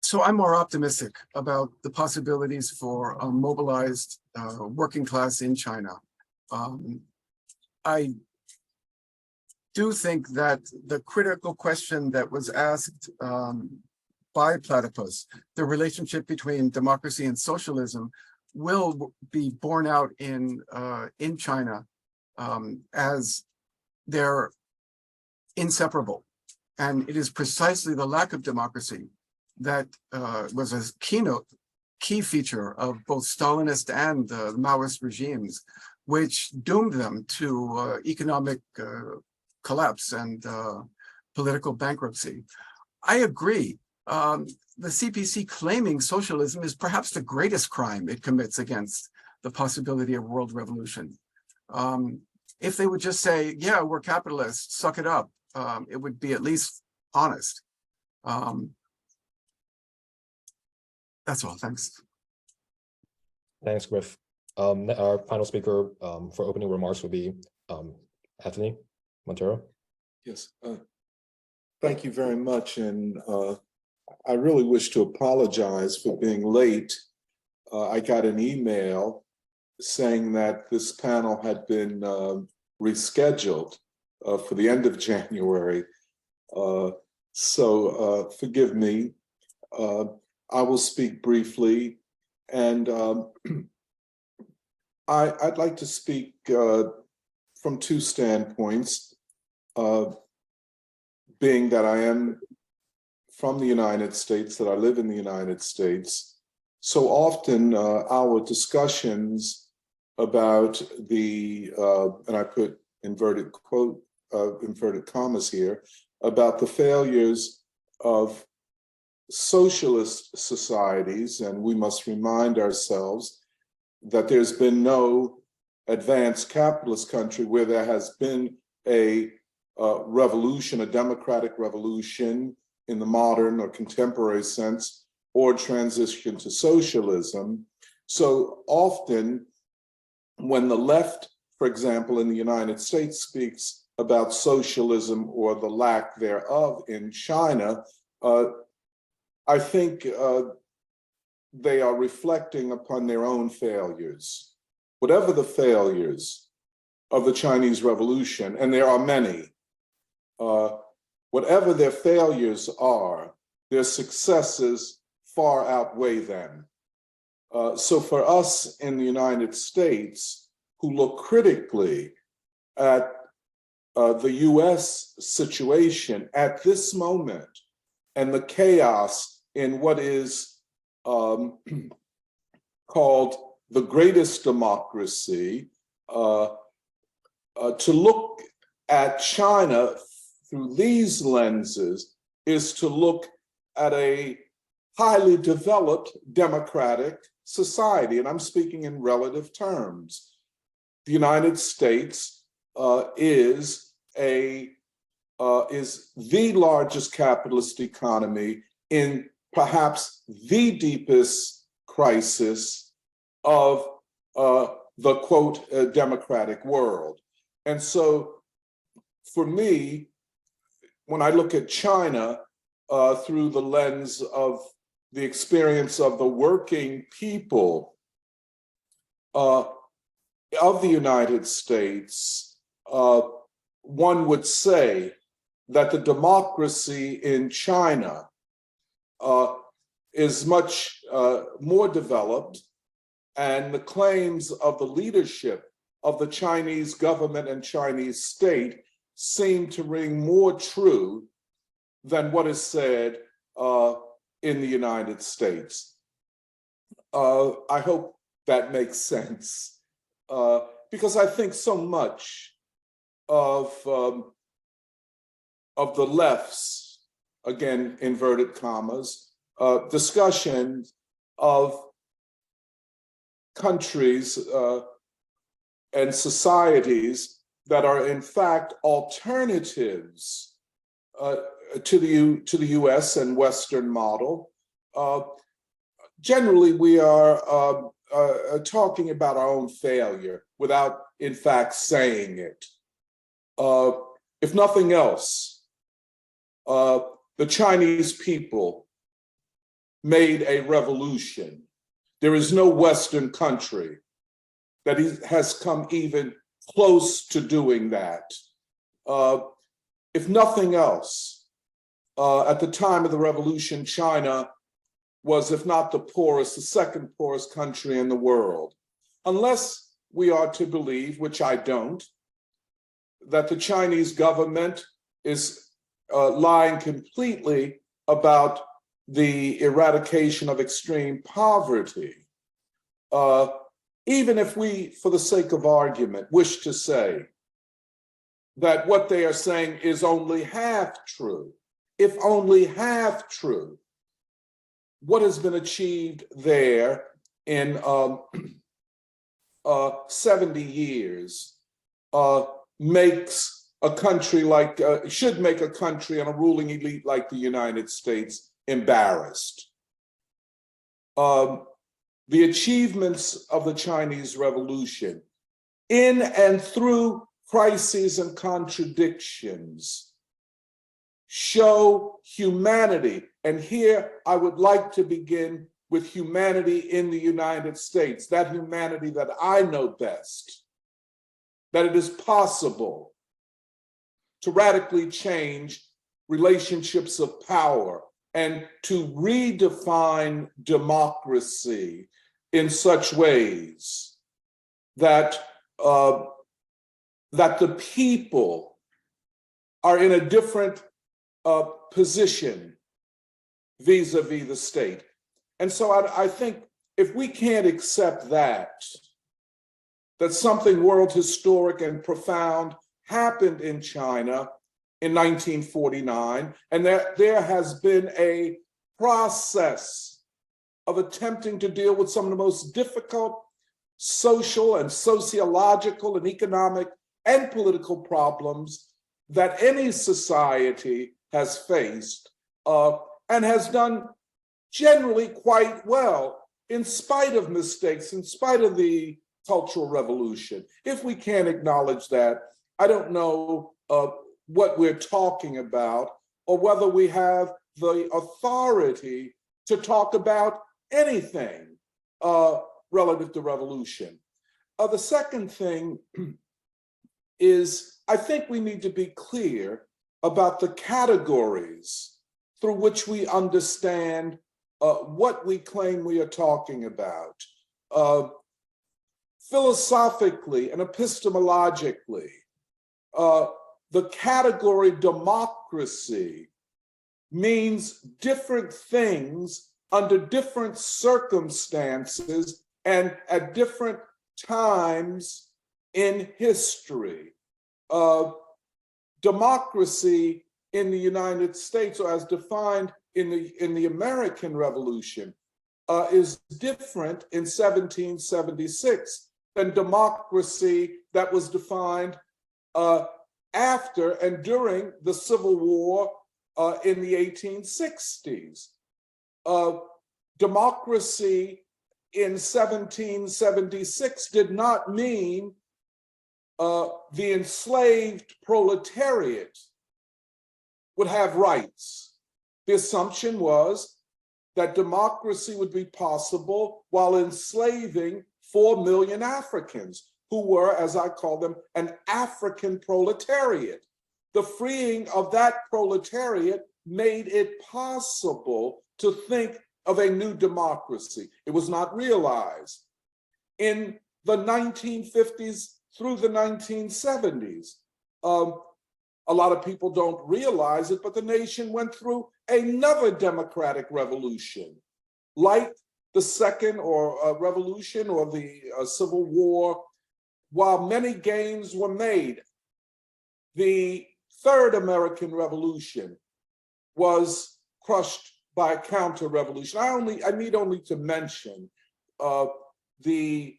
So I'm more optimistic about the possibilities for a mobilized working class in China. I do think that the critical question that was asked by Platypus, the relationship between democracy and socialism, will be borne out in China as they're inseparable. And it is precisely the lack of democracy that was a key feature of both Stalinist and Maoist regimes, which doomed them to economic collapse and political bankruptcy. I agree. The CPC claiming socialism is perhaps the greatest crime it commits against the possibility of world revolution. If they would just say, yeah, we're capitalists, suck it up, it would be at least honest. That's all, thanks. Thanks, Griff. Our final speaker for opening remarks will be Anthony Monteiro. Yes, thank you very much. And I really wish to apologize for being late. I got an email saying that this panel had been rescheduled for the end of January. So forgive me. I will speak briefly. And I'd like to speak from two standpoints, being that I am from the United States, that I live in the United States. So often our discussions about the, and I put inverted commas here, about the failures of socialist societies, and we must remind ourselves that there's been no advanced capitalist country where there has been a revolution, a democratic revolution in the modern or contemporary sense, or transition to socialism. So often when the left, for example, in the United States speaks about socialism or the lack thereof in China, I think they are reflecting upon their own failures. Whatever the failures of the Chinese Revolution, and there are many, whatever their failures are, their successes far outweigh them. So for us in the United States, who look critically at the US situation at this moment and the chaos in what is called the greatest democracy, to look at China through these lenses is to look at a highly developed democratic society, and I'm speaking in relative terms. The United States is the largest capitalist economy in perhaps the deepest crisis of the quote democratic world. And so for me, when I look at China through the lens of the experience of the working people of the United States, one would say that the democracy in China is much more developed, and the claims of the leadership of the Chinese government and Chinese state seem to ring more true than what is said in the United States. I hope that makes sense, because I think so much of the left's, again, inverted commas, discussions of countries and societies that are in fact alternatives to the US and Western model. Generally, we are talking about our own failure without in fact saying it. If nothing else, the Chinese people made a revolution. There is no Western country that has come even close to doing that. If nothing else, at the time of the revolution, China was, if not the poorest, the second poorest country in the world. Unless we are to believe, which I don't, that the Chinese government is lying completely about the eradication of extreme poverty. Even if we, for the sake of argument, wish to say that what they are saying is only half true, if only half true, what has been achieved there in 70 years makes a country like, should make a country and a ruling elite like the United States embarrassed. The achievements of the Chinese Revolution, in and through crises and contradictions, show humanity. And here I would like to begin with humanity in the United States, that humanity that I know best, that it is possible to radically change relationships of power and to redefine democracy in such ways that, that the people are in a different position vis-a-vis the state. And so I think if we can't accept that something world historic and profound happened in China in 1949, and that there has been a process of attempting to deal with some of the most difficult social and sociological and economic and political problems that any society has faced, and has done generally quite well in spite of mistakes, in spite of the Cultural Revolution. If we can't acknowledge that, I don't know what we're talking about, or whether we have the authority to talk about anything relative to revolution. The second thing is, I think we need to be clear about the categories through which we understand what we claim we are talking about. Philosophically and epistemologically, the category democracy means different things under different circumstances and at different times in history. Democracy in the United States, or as defined in the American Revolution, is different in 1776 than democracy that was defined after and during the Civil War in the 1860s. Democracy in 1776 did not mean the enslaved proletariat would have rights. The assumption was that democracy would be possible while enslaving 4 million Africans, who were, as I call them, an African proletariat. The freeing of that proletariat made it possible to think of a new democracy. It was not realized. In the 1950s through the 1970s, a lot of people don't realize it, but the nation went through another democratic revolution, like the second revolution or the Civil War. While many gains were made, the third American Revolution was crushed by a counter-revolution. I need only to mention the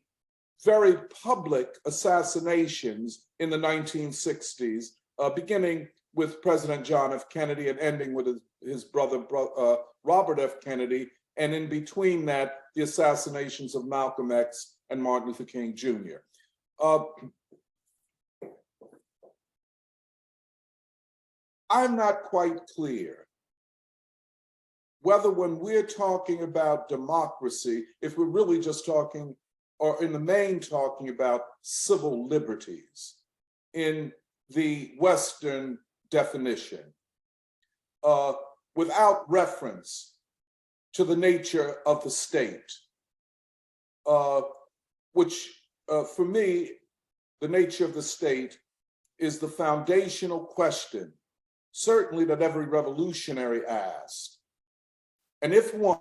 very public assassinations in the 1960s, beginning with President John F. Kennedy and ending with his brother Robert F. Kennedy, and in between that, the assassinations of Malcolm X and Martin Luther King Jr. I'm not quite clear whether when we're talking about democracy, if we're really just talking, or in the main talking about civil liberties in the Western definition, without reference to the nature of the state, which for me, the nature of the state is the foundational question, certainly that every revolutionary asked. And if one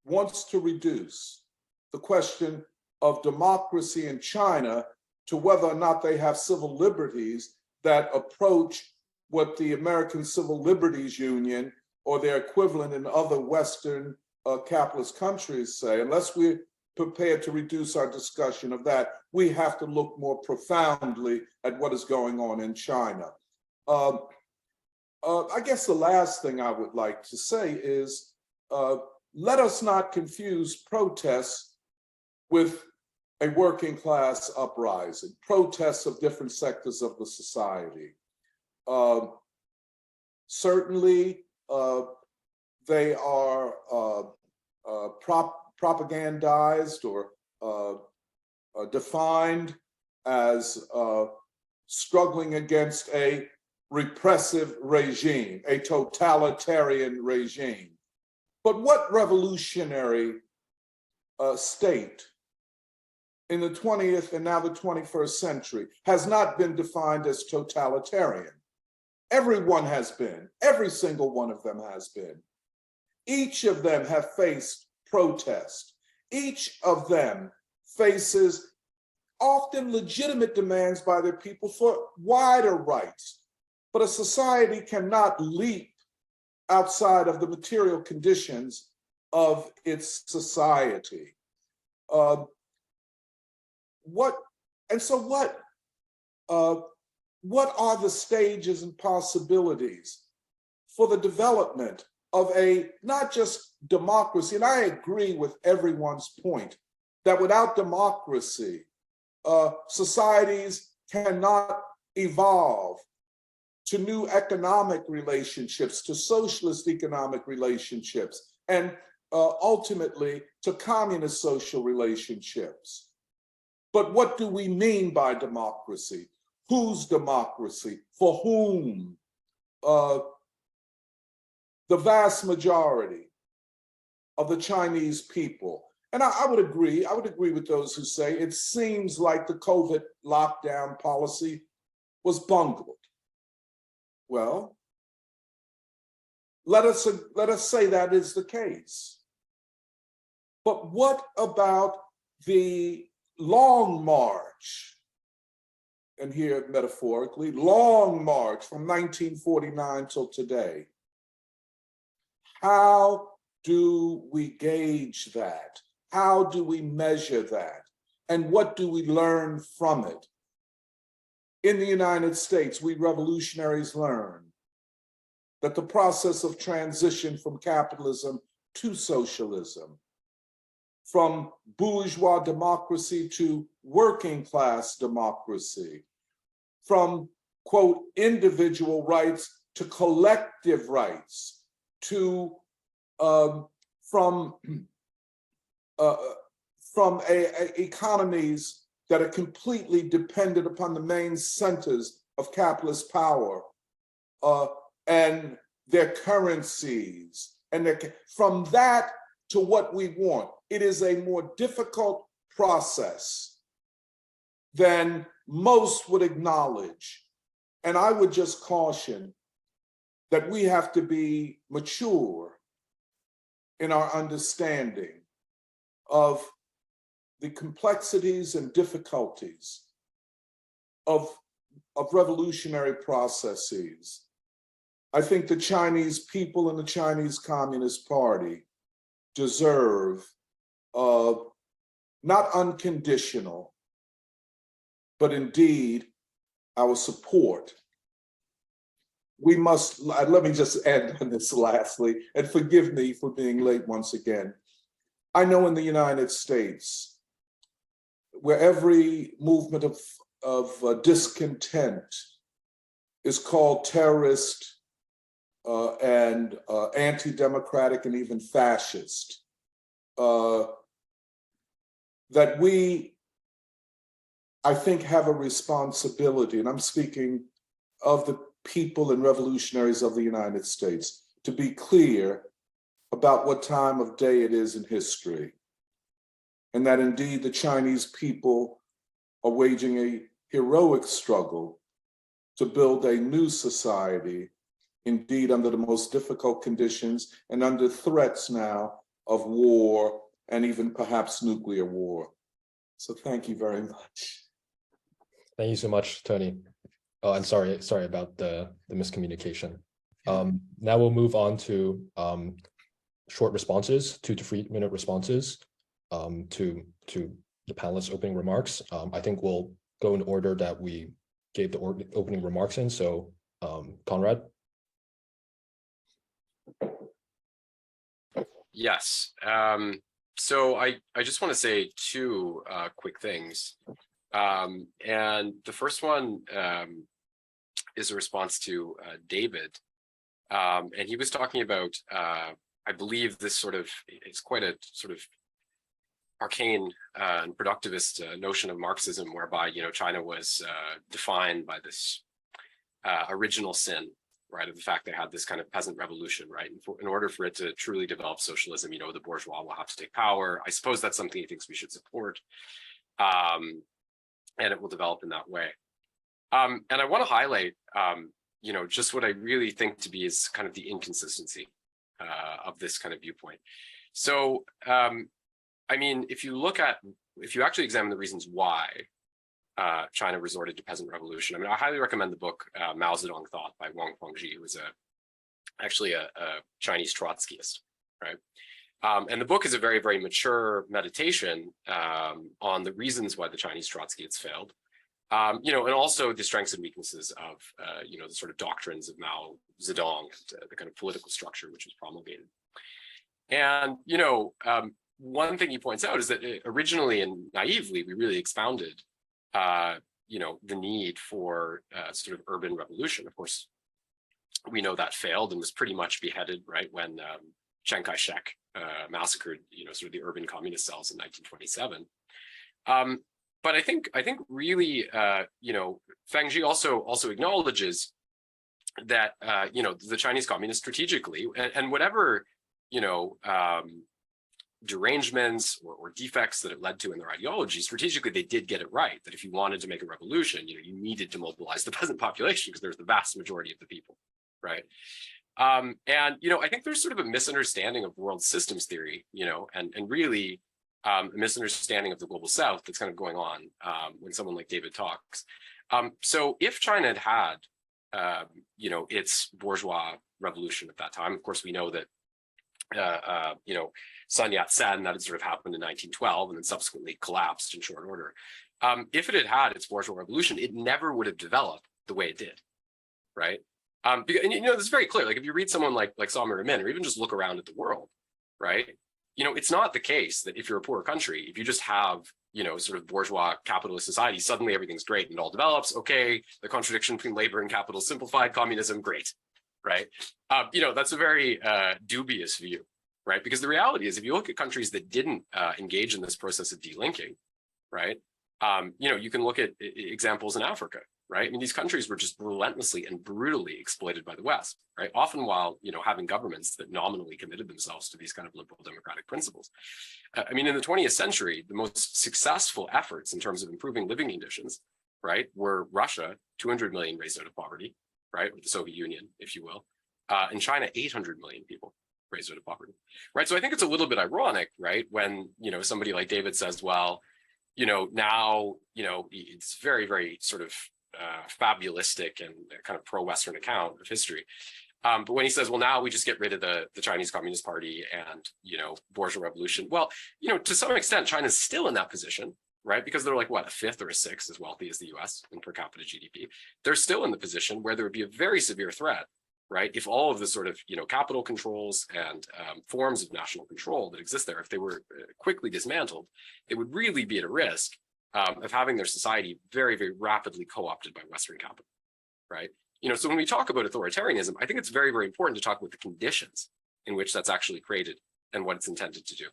wants to reduce the question of democracy in China to whether or not they have civil liberties that approach what the American Civil Liberties Union or their equivalent in other Western capitalist countries say, unless we're prepared to reduce our discussion of that, we have to look more profoundly at what is going on in China. I guess the last thing I would like to say is, let us not confuse protests with a working class uprising, protests of different sectors of the society. Certainly, they are propagandized or defined as struggling against a repressive regime, a totalitarian regime. But what revolutionary state in the 20th and now the 21st century has not been defined as totalitarian? Everyone has been, every single one of them has been. Each of them have faced protest. Each of them faces often legitimate demands by their people for wider rights. But a society cannot leap outside of the material conditions of its society. what are the stages and possibilities for the development of a not just democracy? And I agree with everyone's point that without democracy, societies cannot evolve to new economic relationships, to socialist economic relationships, and ultimately to communist social relationships. But what do we mean by democracy? Whose democracy? For whom? The vast majority of the Chinese people. And I would agree with those who say it seems like the COVID lockdown policy was bungled. Well, let us say that is the case. But what about the long march, and here metaphorically, long march from 1949 till today? How do we gauge that? How do we measure that? And what do we learn from it? In the United States, we revolutionaries learned that the process of transition from capitalism to socialism, from bourgeois democracy to working class democracy, from, quote, individual rights to collective rights, to from economies that are completely dependent upon the main centers of capitalist power and their currencies, and from that to what we want. It is a more difficult process than most would acknowledge. And I would just caution that we have to be mature in our understanding of the complexities and difficulties of revolutionary processes. I think the Chinese people and the Chinese Communist Party deserve not unconditional, but indeed our support. We must, let me just end on this lastly, and forgive me for being late once again. I know in the United States, where every movement of discontent is called terrorist and anti-democratic and even fascist, that we, I think, have a responsibility, and I'm speaking of the people and revolutionaries of the United States, to be clear about what time of day it is in history, and that indeed the Chinese people are waging a heroic struggle to build a new society, indeed under the most difficult conditions and under threats now of war and even perhaps nuclear war. So thank you very much. Thank you so much, Tony. Oh, and sorry about the miscommunication. Now we'll move on to short responses, 2 to 3 minute responses to the panelists' opening remarks. I think we'll go in order that we gave the opening remarks in. So Conrad. Yes. So I just want to say 2 quick things. And the first one is a response to David. And he was talking about, I believe this sort of, it's quite a sort of arcane and productivist notion of Marxism, whereby, China was defined by this original sin, right, of the fact that it had this kind of peasant revolution, right? And in order for it to truly develop socialism, the bourgeois will have to take power. I suppose that's something he thinks we should support. And it will develop in that way. And I want to highlight, just what I really think to be is kind of the inconsistency of this kind of viewpoint. So, I mean, if you actually examine the reasons why China resorted to peasant revolution, I mean, I highly recommend the book Mao Zedong Thought by Wang Fengzhi, who was actually a Chinese Trotskyist, right? And the book is a very, very mature meditation on the reasons why the Chinese Trotskyists failed, and also the strengths and weaknesses of, the sort of doctrines of Mao Zedong and the kind of political structure which was promulgated. And, one thing he points out is that originally and naively, we really expounded, the need for sort of urban revolution. Of course, we know that failed and was pretty much beheaded, right, when Chiang Kai-shek massacred, sort of the urban communist cells in 1927. But I think really, Feng Zhi also acknowledges that, the Chinese communists strategically, and whatever, derangements or defects that it led to in their ideology, strategically, they did get it right, that if you wanted to make a revolution, you needed to mobilize the peasant population because there's the vast majority of the people, right? And, I think there's sort of a misunderstanding of world systems theory, and really a misunderstanding of the global south that's kind of going on when someone like David talks. So if China had its bourgeois revolution at that time, of course, we know that, Sun Yat-sen, that had sort of happened in 1912 and then subsequently collapsed in short order. If it had had its bourgeois revolution, it never would have developed the way it did, right? Because, and this is very clear. Like if you read someone like Samir Amin, or even just look around at the world, right? It's not the case that if you're a poor country, if you just have, sort of bourgeois capitalist society, suddenly everything's great and it all develops. Okay, the contradiction between labor and capital simplified, communism, great, right? That's a very dubious view, right? Because the reality is, if you look at countries that didn't engage in this process of delinking, right? You can look at examples in Africa, right? I mean, these countries were just relentlessly and brutally exploited by the West, right? Often while, having governments that nominally committed themselves to these kind of liberal democratic principles. I mean, in the 20th century, the most successful efforts in terms of improving living conditions, right, were Russia, 200 million raised out of poverty, right, with the Soviet Union, if you will, and China, 800 million people raised out of poverty, right? So I think it's a little bit ironic, right, when, somebody like David says, well, now, it's very, very sort of fabulistic and kind of pro-Western account of history. But when he says, well, now we just get rid of the Chinese Communist Party and, bourgeois revolution. Well, to some extent, China's still in that position, right? Because they're like, what, a fifth or a sixth as wealthy as the US in per capita GDP. They're still in the position where there would be a very severe threat, right? If all of the sort of, capital controls and forms of national control that exist there, if they were quickly dismantled, they would really be at a risk of having their society very, very rapidly co-opted by Western capital, right? So when we talk about authoritarianism, I think it's very, very important to talk about the conditions in which that's actually created and what it's intended to do.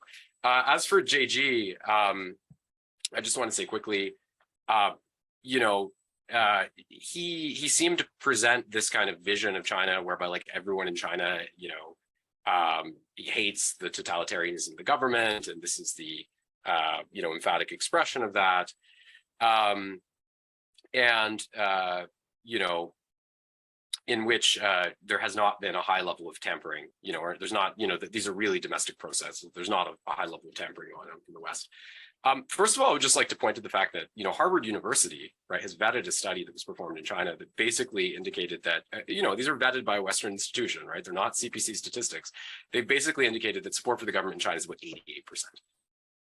As for JG, I just want to say quickly, he seemed to present this kind of vision of China whereby like everyone in China, he hates the totalitarianism of the government, and this is the emphatic expression of that. In which there has not been a high level of tampering, or there's not, these are really domestic processes. There's not a high level of tampering going on in the West. First of all, I would just like to point to the fact that, Harvard University, right, has vetted a study that was performed in China that basically indicated that, these are vetted by a Western institution, right? They're not CPC statistics. They basically indicated that support for the government in China is about 88%,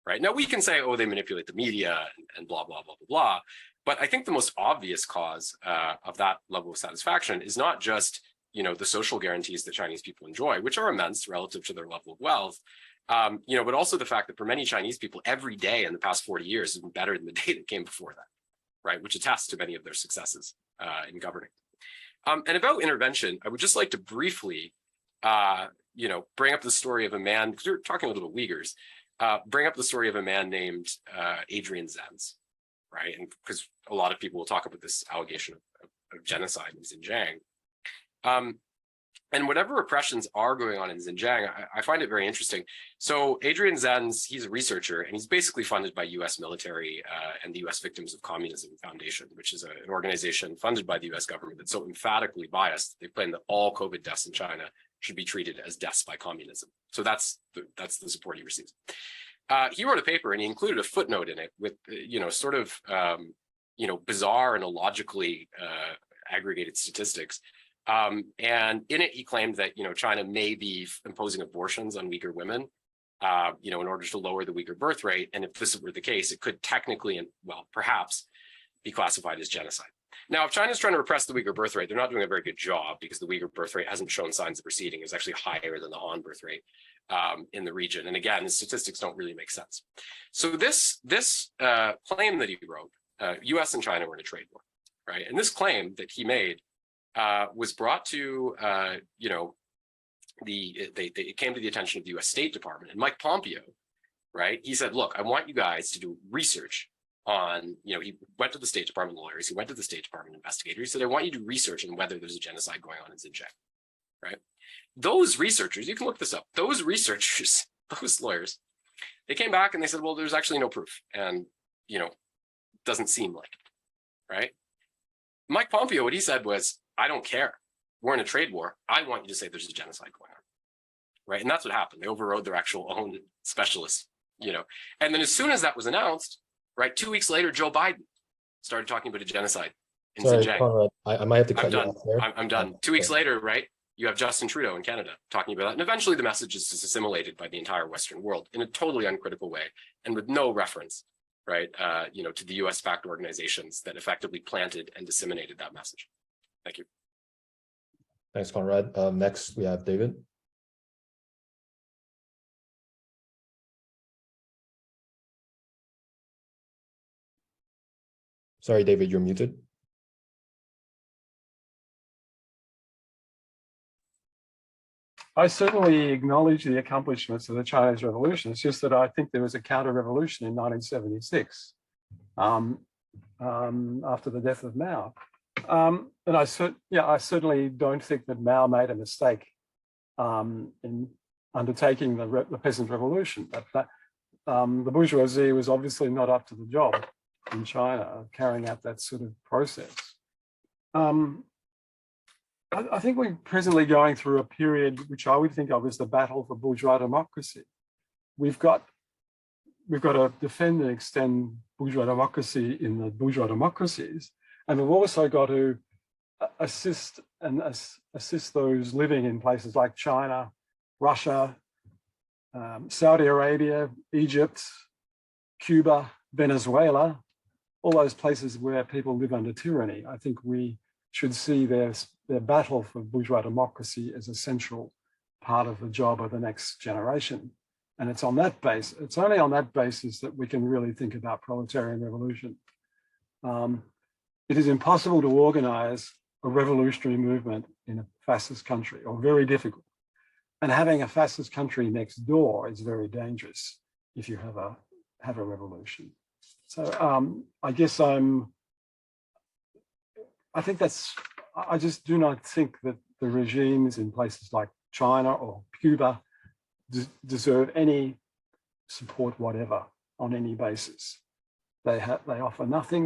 right? Now we can say, oh, they manipulate the media and blah, blah, blah, blah, blah. But I think the most obvious cause of that level of satisfaction is not just, the social guarantees that Chinese people enjoy, which are immense relative to their level of wealth, but also the fact that for many Chinese people, every day in the past 40 years has been better than the day that came before that, right? Which attests to many of their successes in governing. And about intervention, I would just like to briefly, bring up the story of a man, because we were talking a little bit Uyghurs, bring up the story of a man named Adrian Zenz, right? And because a lot of people will talk about this allegation of genocide in Xinjiang. And whatever repressions are going on in Xinjiang, I find it very interesting. So Adrian Zenz, he's a researcher, and he's basically funded by US military and the US Victims of Communism Foundation, which is an organization funded by the US government that's so emphatically biased. They claim that all COVID deaths in China should be treated as deaths by communism. So that's the support he receives. He wrote a paper and he included a footnote in it with, sort of, bizarre and illogically aggregated statistics. And in it, he claimed that, China may be imposing abortions on Uyghur women in order to lower the Uyghur birth rate. And if this were the case, it could technically, and well, perhaps be classified as genocide. Now, if China's trying to repress the Uyghur birth rate, they're not doing a very good job, because the Uyghur birth rate hasn't shown signs of receding. It's actually higher than the Han birth rate in the region. And again, the statistics don't really make sense. So this claim that he wrote, US and China were in a trade war, right? And this claim that he made was brought to, it came to the attention of the US State Department. And Mike Pompeo, right, he said, look, I want you guys to do research on, he went to the State Department lawyers, he went to the State Department investigators, he said, I want you to do research on whether there's a genocide going on in Xinjiang, right? Those researchers, you can look this up, those researchers, those lawyers, they came back and they said, well, there's actually no proof. And, doesn't seem like it, right? Mike Pompeo, what he said was, I don't care. We're in a trade war. I want you to say there's a genocide going on, right? And that's what happened. They overrode their actual own specialists, And then as soon as that was announced, right, 2 weeks later, Joe Biden started talking about a genocide in Xinjiang. Conrad, I might have to cut you off there. I'm done. 2 weeks later, right, you have Justin Trudeau in Canada talking about that. And eventually the message is just assimilated by the entire Western world in a totally uncritical way and with no reference, right, to the US-backed organizations that effectively planted and disseminated that message. Thank you. Thanks, Conrad. Next, we have David. Sorry, David, you're muted. I certainly acknowledge the accomplishments of the Chinese Revolution. It's just that I think there was a counter-revolution in 1976 after the death of Mao. And I certainly don't think that Mao made a mistake in undertaking the peasant revolution. But the bourgeoisie was obviously not up to the job in China carrying out that sort of process. I think we're presently going through a period which I would think of as the battle for bourgeois democracy. We've got to defend and extend bourgeois democracy in the bourgeois democracies, and we've also got to assist those living in places like China, Russia, Saudi Arabia, Egypt, Cuba, Venezuela, all those places where people live under tyranny. I think we should see their battle for bourgeois democracy as a central part of the job of the next generation. And it's on that basis, it's only on that basis that we can really think about proletarian revolution. It is impossible to organize a revolutionary movement in a fascist country, or very difficult. And having a fascist country next door is very dangerous if you have a revolution. So I guess I just do not think that the regimes in places like China or Cuba deserve any support whatever on any basis. They offer nothing.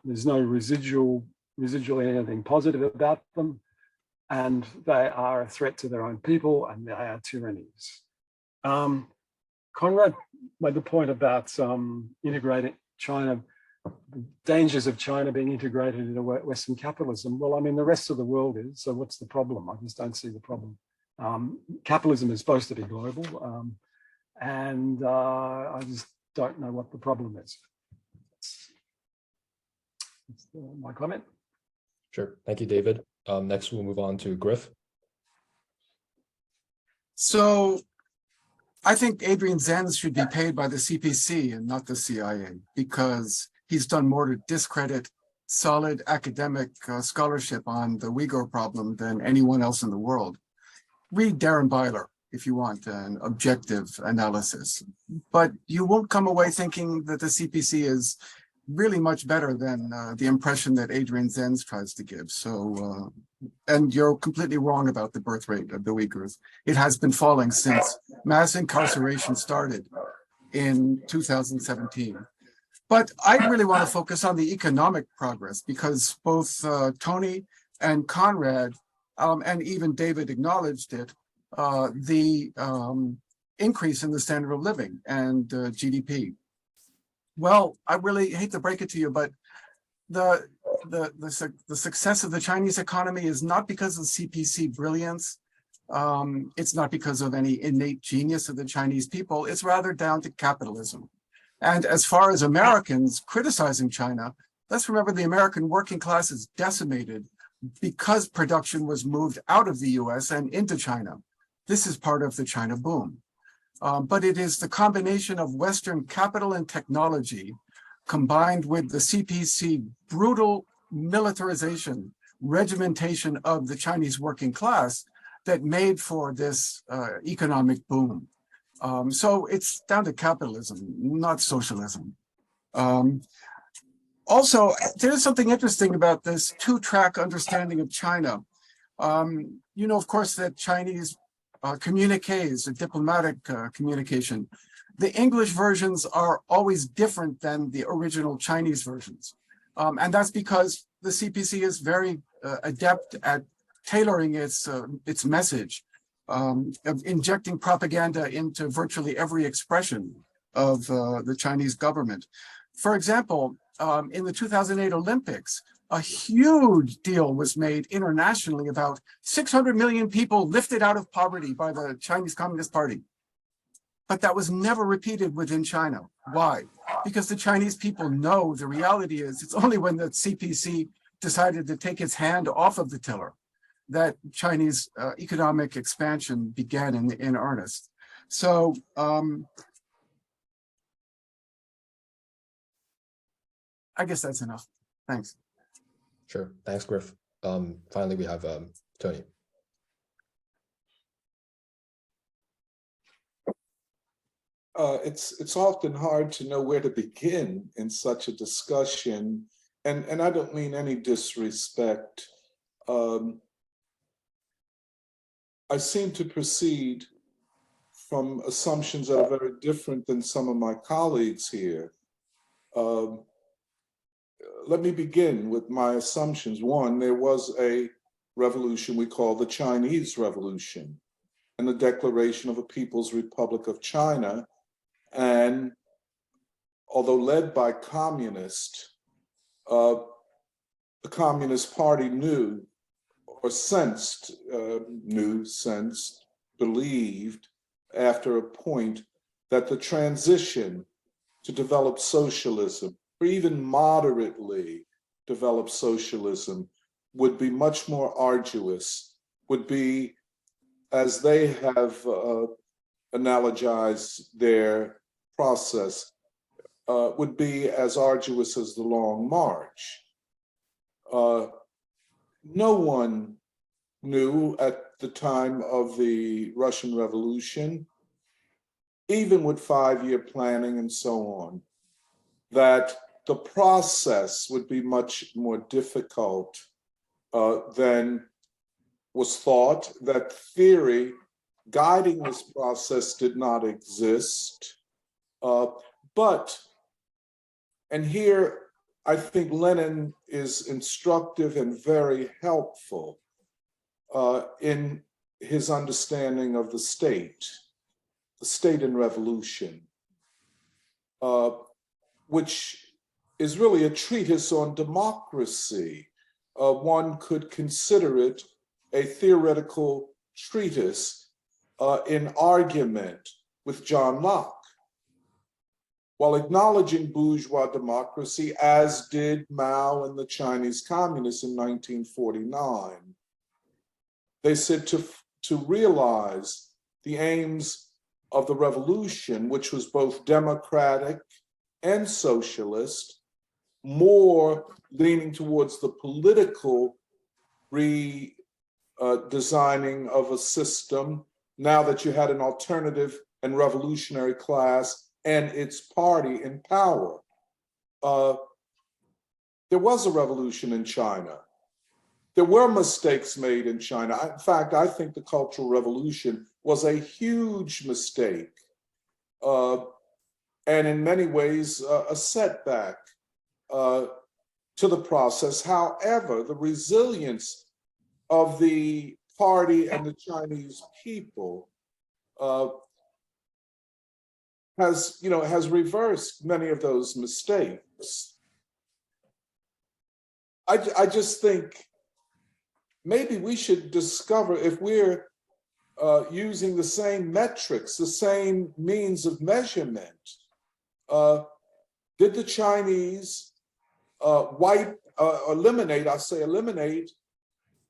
There's no residual anything positive about them, and they are a threat to their own people, and they are tyrannies. Conrad made the point about integrating China, the dangers of China being integrated into Western capitalism. Well, I mean, the rest of the world is, so what's the problem? I just don't see the problem. Capitalism is supposed to be global, and I just don't know what the problem is. That's my comment. Sure. Thank you, David. Next, we'll move on to Griff. So I think Adrian Zenz should be paid by the CPC and not the CIA, because he's done more to discredit solid academic scholarship on the Uyghur problem than anyone else in the world. Read Darren Byler if you want an objective analysis, but you won't come away thinking that the CPC is really much better than the impression that Adrian Zenz tries to give. So, and you're completely wrong about the birth rate of the Uyghurs. It has been falling since mass incarceration started in 2017. But I really want to focus on the economic progress, because both Tony and Conrad, and even David acknowledged it, the increase in the standard of living and GDP. Well, I really hate to break it to you, but the success of the Chinese economy is not because of CPC brilliance, It's not because of any innate genius of the Chinese people. It's rather down to capitalism. And as far as Americans criticizing China, let's remember the American working class is decimated because production was moved out of the US and into China. This is part of the China boom. But it is the combination of Western capital and technology combined with the CPC brutal militarization, regimentation of the Chinese working class that made for this economic boom. So it's down to capitalism, not socialism. Also, there's something interesting about this two-track understanding of China. You know, of course, that Chinese communiques, a diplomatic communication, the English versions are always different than the original Chinese versions. And that's because the CPC is very adept at tailoring its message, of injecting propaganda into virtually every expression of the Chinese government. For example, in the 2008 Olympics, a huge deal was made internationally about 600 million people lifted out of poverty by the Chinese Communist Party. But that was never repeated within China. Why? Because the Chinese people know the reality is it's only when the CPC decided to take its hand off of the tiller that Chinese economic expansion began in earnest. So I guess that's enough. Thanks. Sure. Thanks, Griff. Finally, we have Tony. It's often hard to know where to begin in such a discussion, and I don't mean any disrespect. I seem to proceed from assumptions that are very different than some of my colleagues here. Let me begin with my assumptions. One, there was a revolution we call the Chinese Revolution and the declaration of a People's Republic of China. And although led by communists, the Communist Party knew or believed after a point that the transition to develop socialism, or even moderately develop socialism, would be much more arduous, would be, as they have analogized their process, would be as arduous as the Long March. No one knew at the time of the Russian Revolution, even with 5-year planning and so on, that the process would be much more difficult than was thought, that theory guiding this process did not exist. But, and here I think Lenin is instructive and very helpful in his understanding of the state in revolution, which is really a treatise on democracy. One could consider it a theoretical treatise in argument with John Locke, while acknowledging bourgeois democracy, as did Mao and the Chinese communists in 1949. They said to realize the aims of the revolution, which was both democratic and socialist, more leaning towards the political redesigning of a system, now that you had an alternative and revolutionary class and its party in power. There was a revolution in China. There were mistakes made in China. In fact, I think the Cultural Revolution was a huge mistake, and in many ways a setback to the process. However, the resilience of the party and the Chinese people has reversed many of those mistakes. I just think maybe we should discover, if we're using the same metrics, the same means of measurement. Did the Chinese eliminate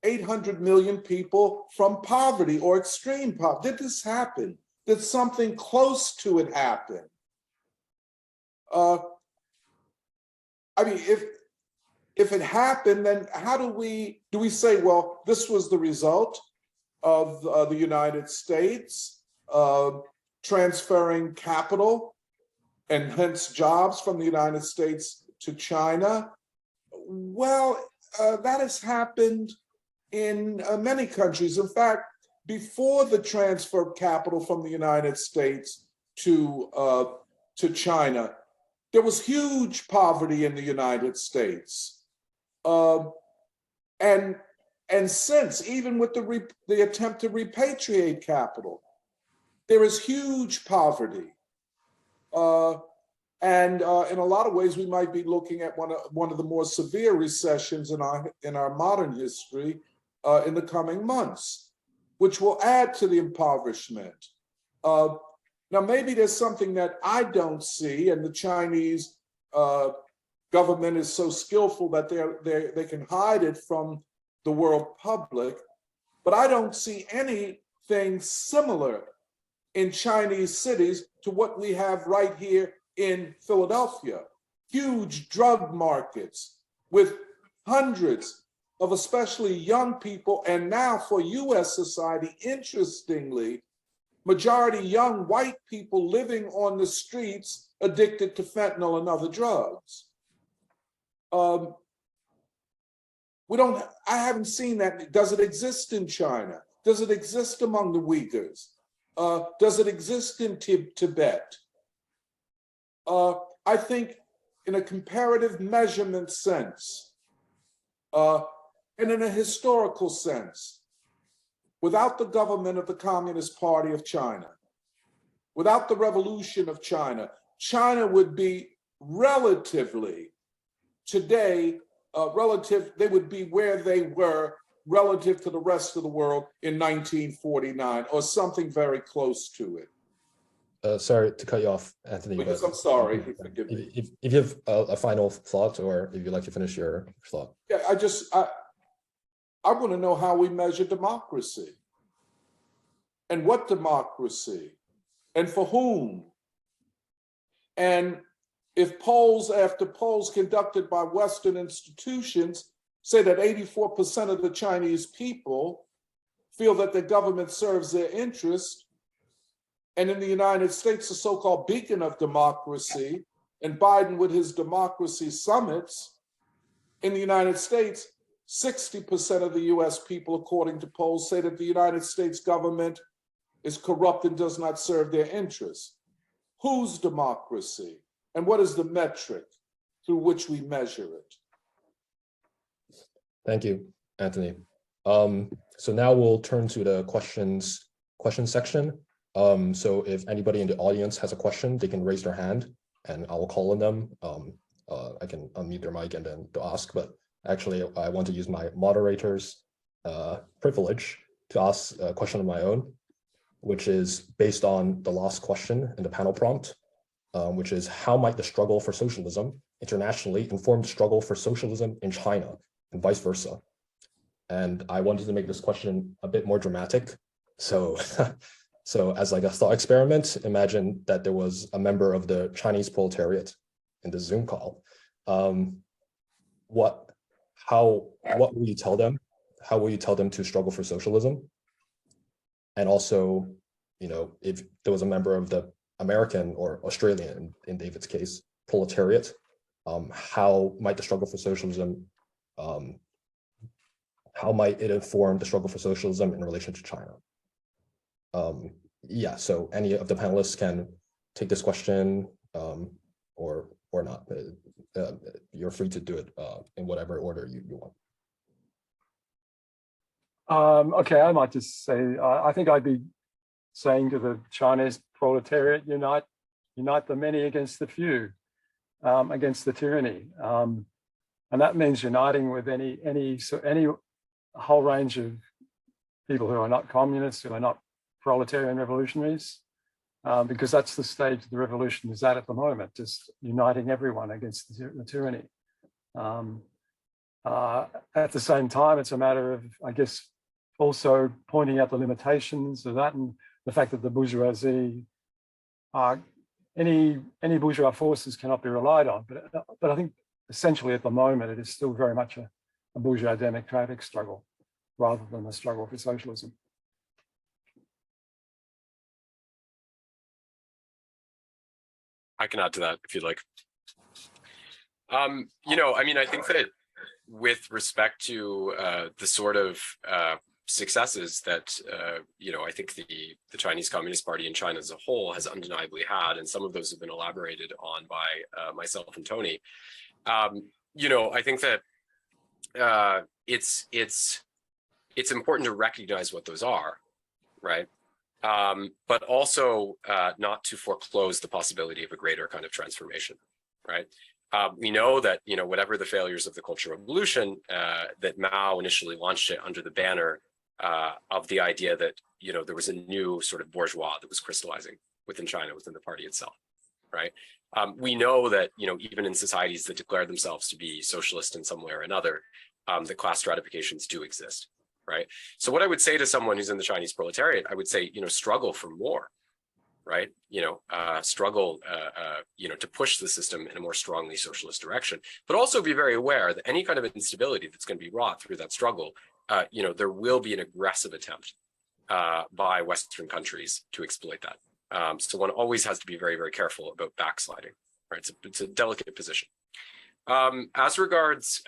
800 million people from poverty or extreme poverty? Did this happen? Did something close to it happen? I mean, if it happened, then how do we say, well, this was the result of the United States transferring capital and hence jobs from the United States to China? Well, that has happened in many countries. In fact, before the transfer of capital from the United States to China, there was huge poverty in the United States. And since, even with the attempt to repatriate capital, there is huge poverty. And in a lot of ways, we might be looking at one of the more severe recessions in our modern history in the coming months, which will add to the impoverishment. Now, maybe there's something that I don't see, and the Chinese government is so skillful that they can hide it from the world public, but I don't see anything similar in Chinese cities to what we have right here in Philadelphia. Huge drug markets with hundreds of especially young people, and now for US society, interestingly, majority young white people living on the streets addicted to fentanyl and other drugs. I haven't seen that. Does it exist in China? Does it exist among the Uyghurs? Does it exist in Tibet? I think in a comparative measurement sense, and in a historical sense, without the government of the Communist Party of China, without the revolution of China, China would be relatively, today, they would be where they were relative to the rest of the world in 1949, or something very close to it. Sorry to cut you off, Anthony. Because but I'm sorry, forgive me. If you have a final thought, or if you'd like to finish your thought. Yeah, I want to know how we measure democracy, and what democracy, and for whom. And if polls after polls conducted by Western institutions say that 84% of the Chinese people feel that the government serves their interest, and in the United States, the so-called beacon of democracy, and Biden with his democracy summits, in the United States, 60% of the US people, according to polls, say that the United States government is corrupt and does not serve their interests. Whose democracy? And what is the metric through which we measure it? Thank you, Anthony. So now we'll turn to the question section. So if anybody in the audience has a question, they can raise their hand and I will call on them. I can unmute their mic and then they'll ask, but actually I want to use my moderator's privilege to ask a question of my own, which is based on the last question in the panel prompt, which is how might the struggle for socialism internationally inform the struggle for socialism in China and vice versa? And I wanted to make this question a bit more dramatic. So, so as like a thought experiment, imagine that there was a member of the Chinese proletariat in the Zoom call. What will you tell them? How will you tell them to struggle for socialism? And also, you know, if there was a member of the American or Australian, in David's case, proletariat, how might the struggle for socialism, how might it inform the struggle for socialism in relation to China? Yeah, so any of the panelists can take this question or not. You're free to do it in whatever order you want. Okay, I might just say, I think I'd be saying to the Chinese proletariat, unite the many against the few, against the tyranny. And that means uniting with any whole range of people who are not communists, who are not proletarian revolutionaries, because that's the stage the revolution is at the moment, just uniting everyone against the tyranny. At the same time, it's a matter of, I guess, also pointing out the limitations of that and the fact that the bourgeoisie, any bourgeois forces cannot be relied on. But I think essentially at the moment, it is still very much a bourgeois democratic struggle rather than a struggle for socialism. I can add to that if you'd like. You know, I mean, I think that with respect to the sort of successes that, you know, I think the Chinese Communist Party in China as a whole has undeniably had, and some of those have been elaborated on by myself and Tony. You know, I think that it's important to recognize what those are, right? But also not to foreclose the possibility of a greater kind of transformation, right? We know that, you know, whatever the failures of the Cultural Revolution, that Mao initially launched it under the banner of the idea that, you know, there was a new sort of bourgeois that was crystallizing within China, within the party itself, right? We know that, you know, even in societies that declare themselves to be socialist in some way or another, the class stratifications do exist, right? So what I would say to someone who's in the Chinese proletariat, I would say, you know, struggle for more, right? You know, struggle, you know, to push the system in a more strongly socialist direction, but also be very aware that any kind of instability that's going to be wrought through that struggle, you know, there will be an aggressive attempt by Western countries to exploit that. So one always has to be very, very careful about backsliding, right? It's a delicate position. As regards,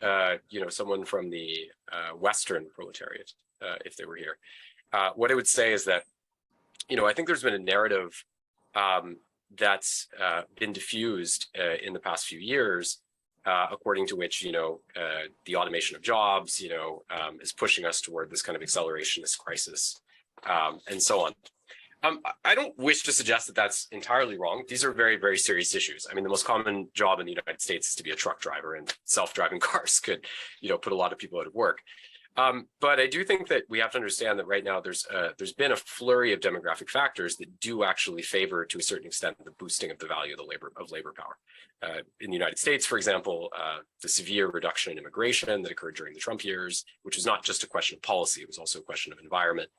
you know, someone from the Western proletariat, if they were here, what I would say is that, you know, I think there's been a narrative that's been diffused in the past few years, according to which, you know, the automation of jobs, you know, is pushing us toward this kind of accelerationist crisis, and so on. I don't wish to suggest that that's entirely wrong. These are very, very serious issues. I mean, the most common job in the United States is to be a truck driver, and self-driving cars could, you know, put a lot of people out of work. But I do think that we have to understand that right now there's been a flurry of demographic factors that do actually favor, to a certain extent, the boosting of the value of labor power. In the United States, for example, the severe reduction in immigration that occurred during the Trump years, which was not just a question of policy, it was also a question of environment.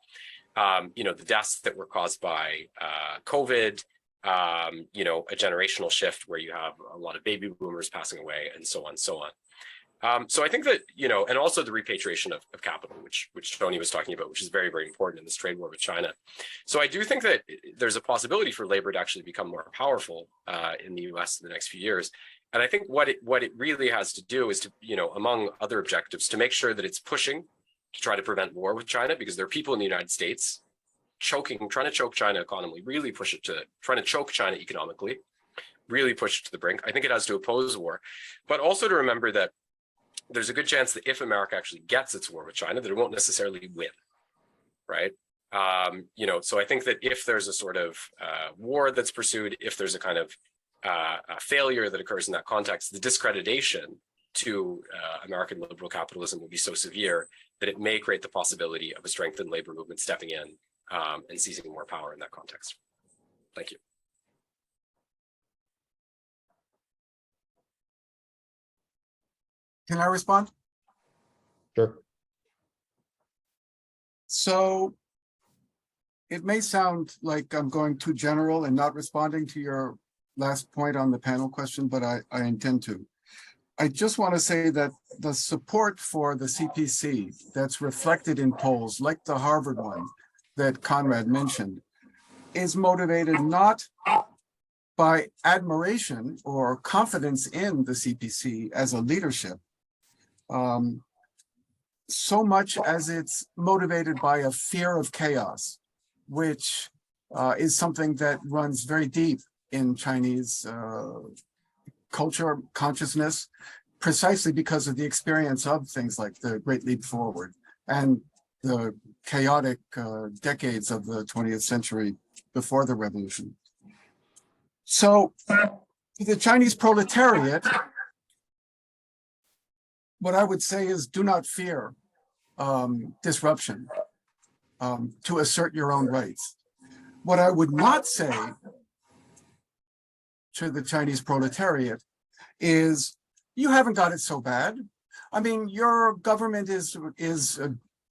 You know, the deaths that were caused by COVID, you know, a generational shift where you have a lot of baby boomers passing away, and so on, so on. So I think that, you know, and also the repatriation of capital, which Tony was talking about, which is very, very important in this trade war with China. So I do think that there's a possibility for labor to actually become more powerful in the US in the next few years. And I think what it really has to do is to, you know, among other objectives, to make sure that it's pushing to try to prevent war with China, because there are people in the United States trying to choke China economically, really push it to, trying to choke China economically, really push it to the brink. I think it has to oppose war, but also to remember that there's a good chance that if America actually gets its war with China, that it won't necessarily win, right? You know, so I think that if there's a sort of war that's pursued, if there's a kind of a failure that occurs in that context, the discreditation to American liberal capitalism will be so severe that it may create the possibility of a strengthened labor movement stepping in and seizing more power in that context. Thank you. Can I respond? Sure. So it may sound like I'm going too general and not responding to your last point on the panel question, but I intend to. I just want to say that the support for the CPC that's reflected in polls like the Harvard one that Conrad mentioned is motivated not by admiration or confidence in the CPC as a leadership, so much as it's motivated by a fear of chaos, which is something that runs very deep in Chinese culture, consciousness, precisely because of the experience of things like the Great Leap Forward and the chaotic decades of the 20th century before the revolution. So the Chinese proletariat, what I would say is do not fear disruption to assert your own rights. What I would not say to the Chinese proletariat is, you haven't got it so bad. I mean, your government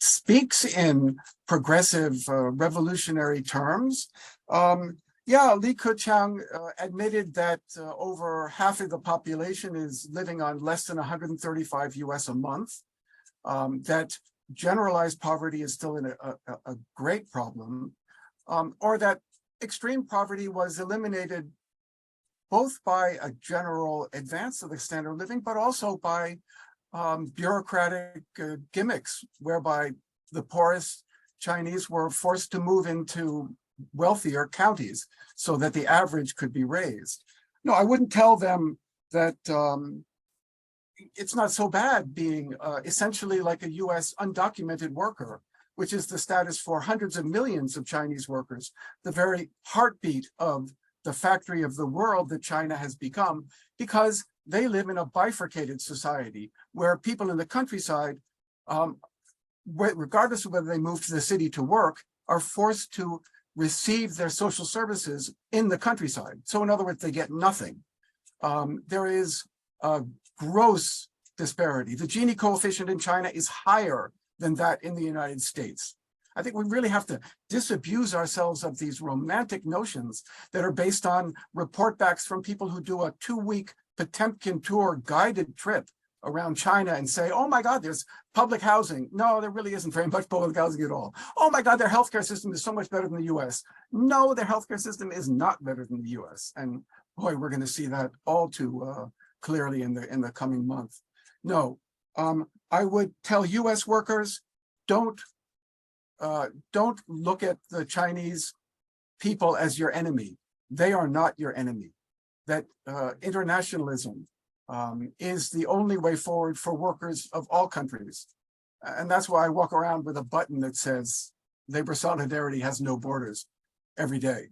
speaks in progressive revolutionary terms. Yeah, Li Keqiang admitted that over half of the population is living on less than 135 US a month, that generalized poverty is still a great problem, or that extreme poverty was eliminated both by a general advance of the standard of living, but also by bureaucratic gimmicks, whereby the poorest Chinese were forced to move into wealthier counties so that the average could be raised. No, I wouldn't tell them that it's not so bad being essentially like a US undocumented worker, which is the status for hundreds of millions of Chinese workers, the very heartbeat of the factory of the world that China has become, because they live in a bifurcated society where people in the countryside, regardless of whether they move to the city to work, are forced to receive their social services in the countryside. So in other words, they get nothing. There is a gross disparity. The Gini coefficient in China is higher than that in the United States. I think we really have to disabuse ourselves of these romantic notions that are based on report backs from people who do a 2-week Potemkin tour guided trip around China and say, oh my God, there's public housing. No, there really isn't very much public housing at all. Oh my God, their healthcare system is so much better than the US. No, their healthcare system is not better than the US. And boy, we're going to see that all too clearly in the coming month. No, I would tell US workers, don't look at the Chinese people as your enemy. They are not your enemy. That internationalism is the only way forward for workers of all countries. And that's why I walk around with a button that says, labor solidarity has no borders every day.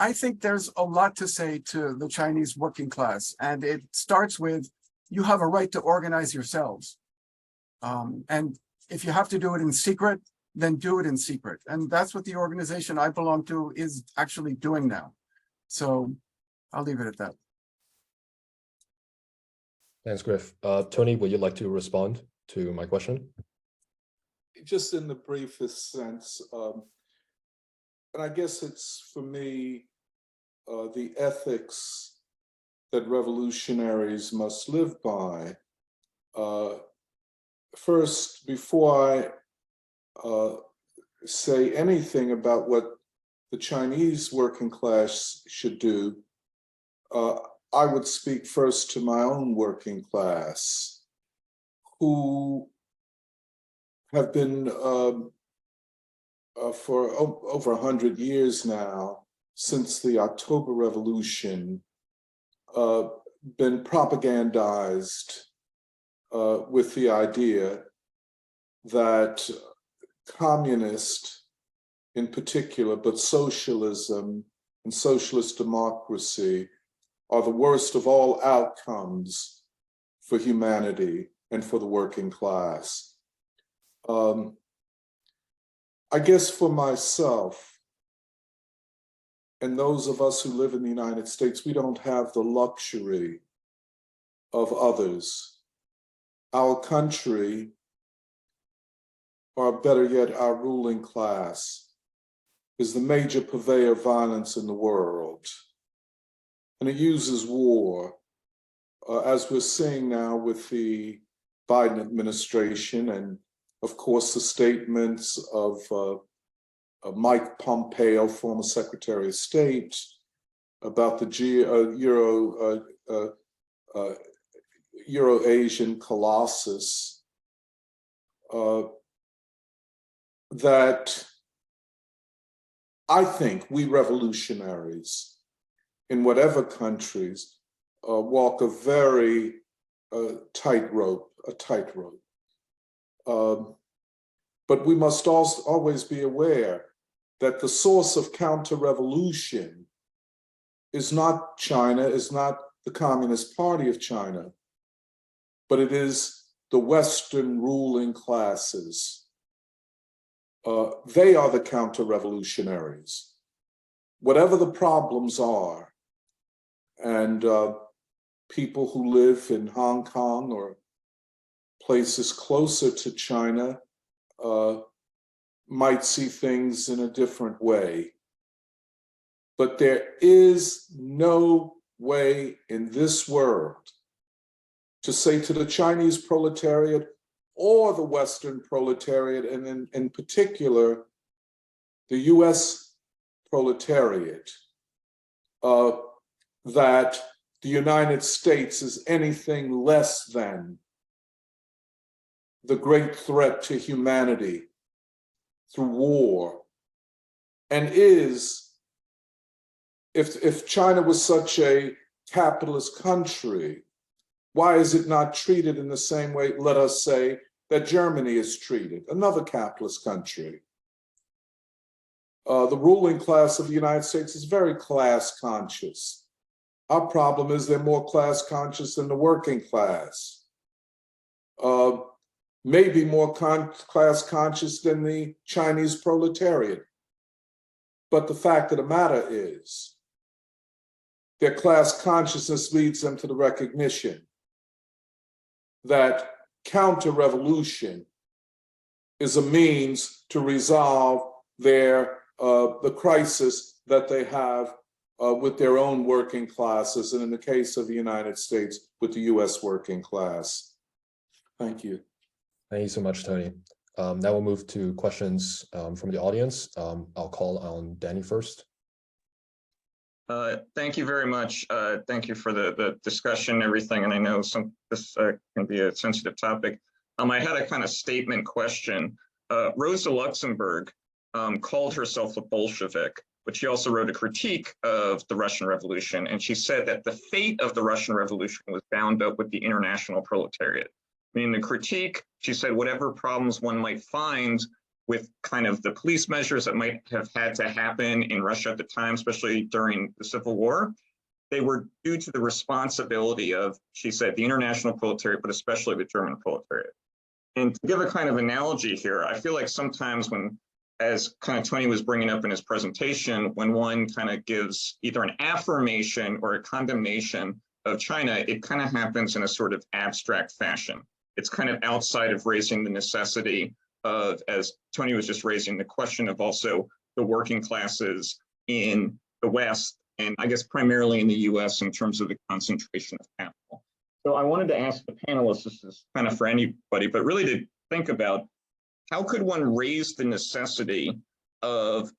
I think there's a lot to say to the Chinese working class. And it starts with, you have a right to organize yourselves. And if you have to do it in secret, then do it in secret. And that's what the organization I belong to is actually doing now. So I'll leave it at that. Thanks, Griff. Tony, would you like to respond to my question? Just in the briefest sense, and I guess it's, for me, the ethics that revolutionaries must live by. First, before I say anything about what the Chinese working class should do, I would speak first to my own working class, who have been for over 100 years now, since the October Revolution, been propagandized with the idea that communist in particular, but socialism and socialist democracy are the worst of all outcomes for humanity and for the working class. I guess for myself, and those of us who live in the United States, we don't have the luxury of others. Our country, or better yet, our ruling class, is the major purveyor of violence in the world. And it uses war, as we're seeing now with the Biden administration, and of course the statements of Mike Pompeo, former Secretary of State, about the Euro-Asian colossus, that I think we revolutionaries in whatever countries walk a very tightrope. But we must also always be aware that the source of counter-revolution is not China, is not the Communist Party of China, but it is the Western ruling classes. they are the counter-revolutionaries. Whatever the problems are, and people who live in Hong Kong or places closer to China might see things in a different way. But there is no way in this world to say to the Chinese proletariat or the Western proletariat, and in particular, the US proletariat, that the United States is anything less than the great threat to humanity through war, and is, if China was such a capitalist country, why is it not treated in the same way, let us say, that Germany is treated, another capitalist country? The ruling class of the United States is very class conscious. Our problem is they're more class conscious than the working class. Maybe more class conscious than the Chinese proletariat. But the fact of the matter is, their class consciousness leads them to the recognition that counter-revolution is a means to resolve their the crisis that they have with their own working classes, and in the case of the United States, with the US working class. Thank you. Thank you so much, Tony. Now we'll move to questions from the audience. I'll call on Danny first. Thank you very much. Thank you for the discussion and everything. And I know this can be a sensitive topic. I had a kind of statement question. Rosa Luxemburg called herself a Bolshevik, but she also wrote a critique of the Russian Revolution. And she said that the fate of the Russian Revolution was bound up with the international proletariat. In the critique, she said whatever problems one might find with kind of the police measures that might have had to happen in Russia at the time, especially during the Civil War, they were due to the responsibility of, she said, the international proletariat, but especially the German proletariat. And to give a kind of analogy here, I feel like sometimes when, as kind of Tony was bringing up in his presentation, when one kind of gives either an affirmation or a condemnation of China, it kind of happens in a sort of abstract fashion. It's kind of outside of raising the necessity of, as Tony was just raising, the question of also the working classes in the West, and I guess primarily in the US in terms of the concentration of capital. So I wanted to ask the panelists, this is kind of for anybody, but really to think about how could one raise the necessity of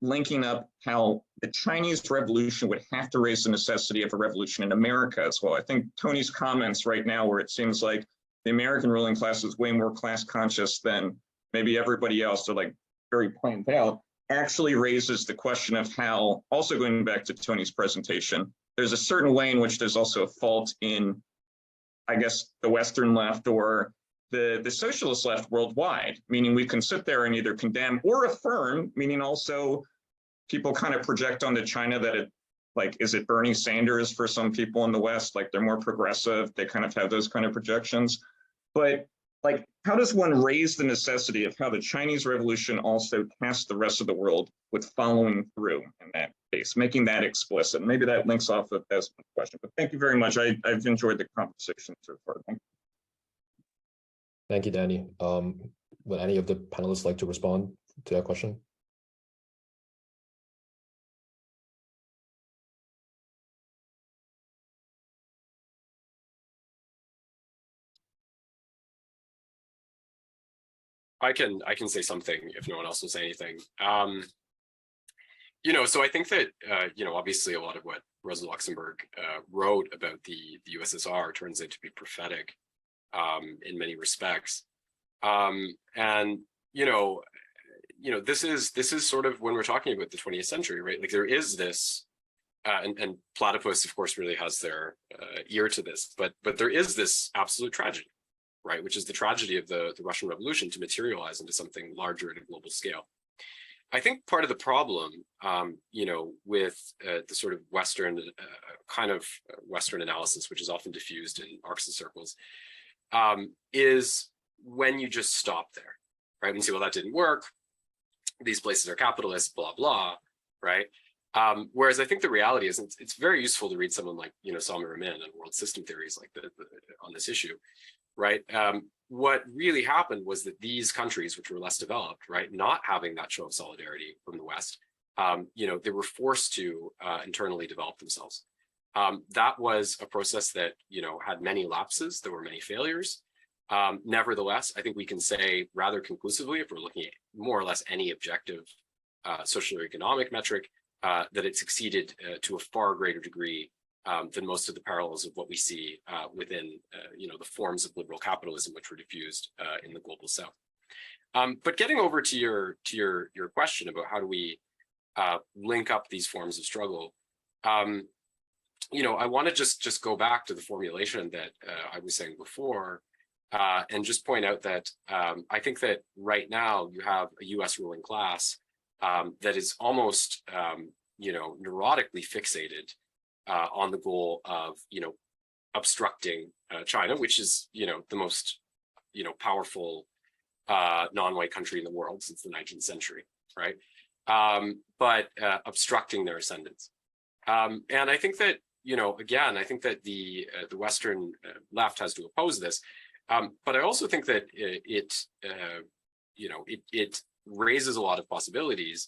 linking up how the Chinese Revolution would have to raise the necessity of a revolution in America as well. I think Tony's comments right now, where it seems like the American ruling class is way more class conscious than maybe everybody else, so like very planned out, actually raises the question of how, also going back to Tony's presentation, there's a certain way in which there's also a fault in, I guess, the Western left or the socialist left worldwide, meaning we can sit there and either condemn or affirm, meaning also people kind of project onto China that it, like, is it Bernie Sanders for some people in the West? Like they're more progressive, they kind of have those kind of projections. But like, how does one raise the necessity of how the Chinese Revolution also tasked the rest of the world with following through in that case, making that explicit? Maybe that links off of this question, but thank you very much. I've enjoyed the conversation so far. Thank you. Thank you, Danny. Would any of the panelists like to respond to that question? I can say something if no one else will say anything. You know, so I think that you know, obviously a lot of what Rosa Luxemburg wrote about the USSR turns out to be prophetic in many respects. And you know, this is sort of when we're talking about the 20th century, right? Like there is this, and Platypus, of course, really has their ear to this, but there is this absolute tragedy, right? Which is the tragedy of the Russian Revolution to materialize into something larger at a global scale. I think part of the problem, you know, with the sort of Western kind of Western analysis, which is often diffused in Marxist circles, is when you just stop there, right? And say, well, that didn't work. these places are capitalist, blah, blah, right? Whereas I think the reality is it's very useful to read someone like, Salman Ramin and world system theories like on this issue, right? What really happened was that these countries, which were less developed, right, not having that show of solidarity from the West, they were forced to internally develop themselves. That was a process that, had many lapses. There were many failures. Nevertheless, I think we can say rather conclusively, if we're looking at more or less any objective social or economic metric, that it succeeded to a far greater degree than most of the parallels of what we see within, the forms of liberal capitalism, which were diffused in the global South. But getting over to your question about how do we link up these forms of struggle, I want to just go back to the formulation that I was saying before, and just point out that I think that right now you have a U.S. ruling class that is almost, neurotically fixated on the goal of, obstructing China, which is, the most, powerful non-white country in the world since the 19th century, right? But obstructing their ascendance. And I think that, again, I think that the Western left has to oppose this. But I also think that it raises a lot of possibilities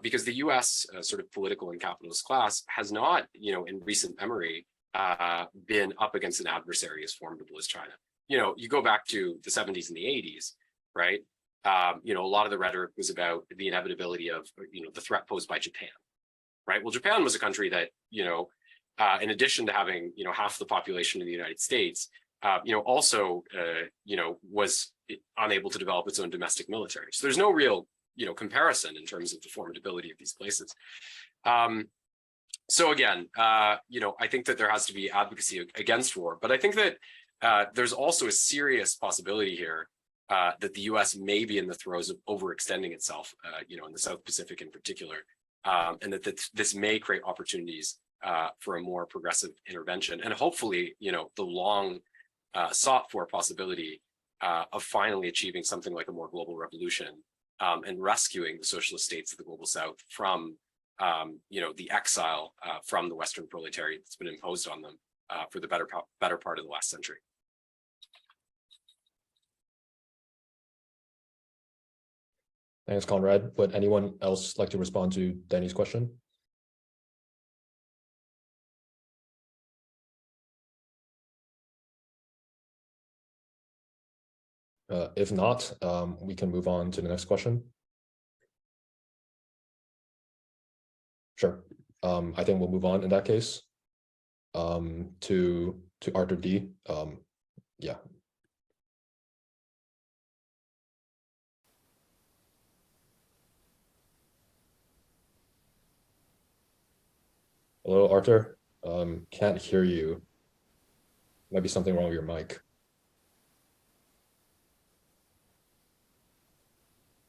because the U.S. Sort of political and capitalist class has not, in recent memory, been up against an adversary as formidable as China. You go back to the 70s and the 80s, right? A lot of the rhetoric was about the inevitability of, the threat posed by Japan, right? Well, Japan was a country that, in addition to having, half the population of the United States, also, was unable to develop its own domestic military. So there's no real, comparison in terms of the formidability of these places. So again, I think that there has to be advocacy against war, but I think that there's also a serious possibility here that the U.S. may be in the throes of overextending itself, in the South Pacific in particular, and that this may create opportunities for a more progressive intervention, and hopefully, the long sought for possibility of finally achieving something like a more global revolution and rescuing the socialist states of the global South from, the exile from the Western proletariat that's been imposed on them for the better part of the last century. Thanks, Conrad. Would anyone else like to respond to Danny's question? If not, we can move on to the next question. Sure. I think we'll move on in that case to Arthur D. Yeah. Hello, Arthur. Can't hear you. Might be something wrong with your mic.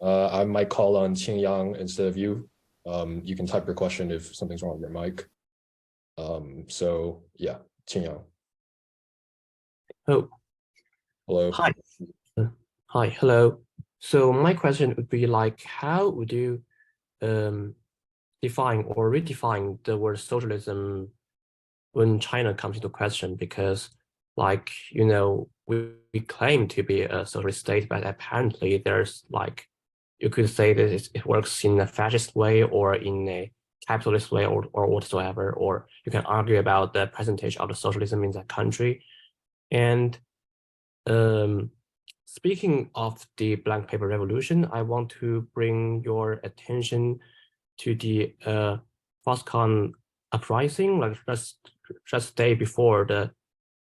I might call on Qingyang instead of you. You can type your question if something's wrong with your mic. So yeah, Qingyang. Oh. Hello. Hi. Hi, hello. So my question would be like, how would you define or redefine the word socialism when China comes into question? Because like, we claim to be a socialist state, but apparently there's like, you could say that it works in a fascist way or in a capitalist way or whatsoever, or you can argue about the percentage of the socialism in that country. And speaking of the blank paper revolution, I want to bring your attention to the Foxconn uprising, like just day before the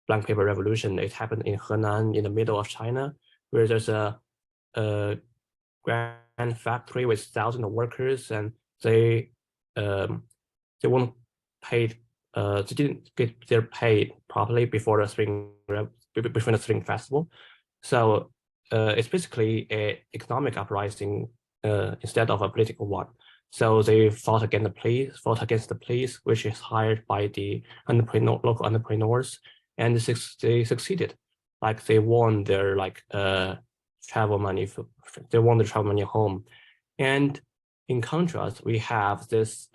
blank paper revolution. It happened in Henan in the middle of China, where there's a grand factory with thousands of workers, and they weren't paid. They didn't get their pay properly before the Spring Festival. So it's basically an economic uprising instead of a political one. So they fought against the police, which is hired by the local entrepreneurs, and they succeeded. Like they won their travel money. They won the travel money home, And in contrast, we have this,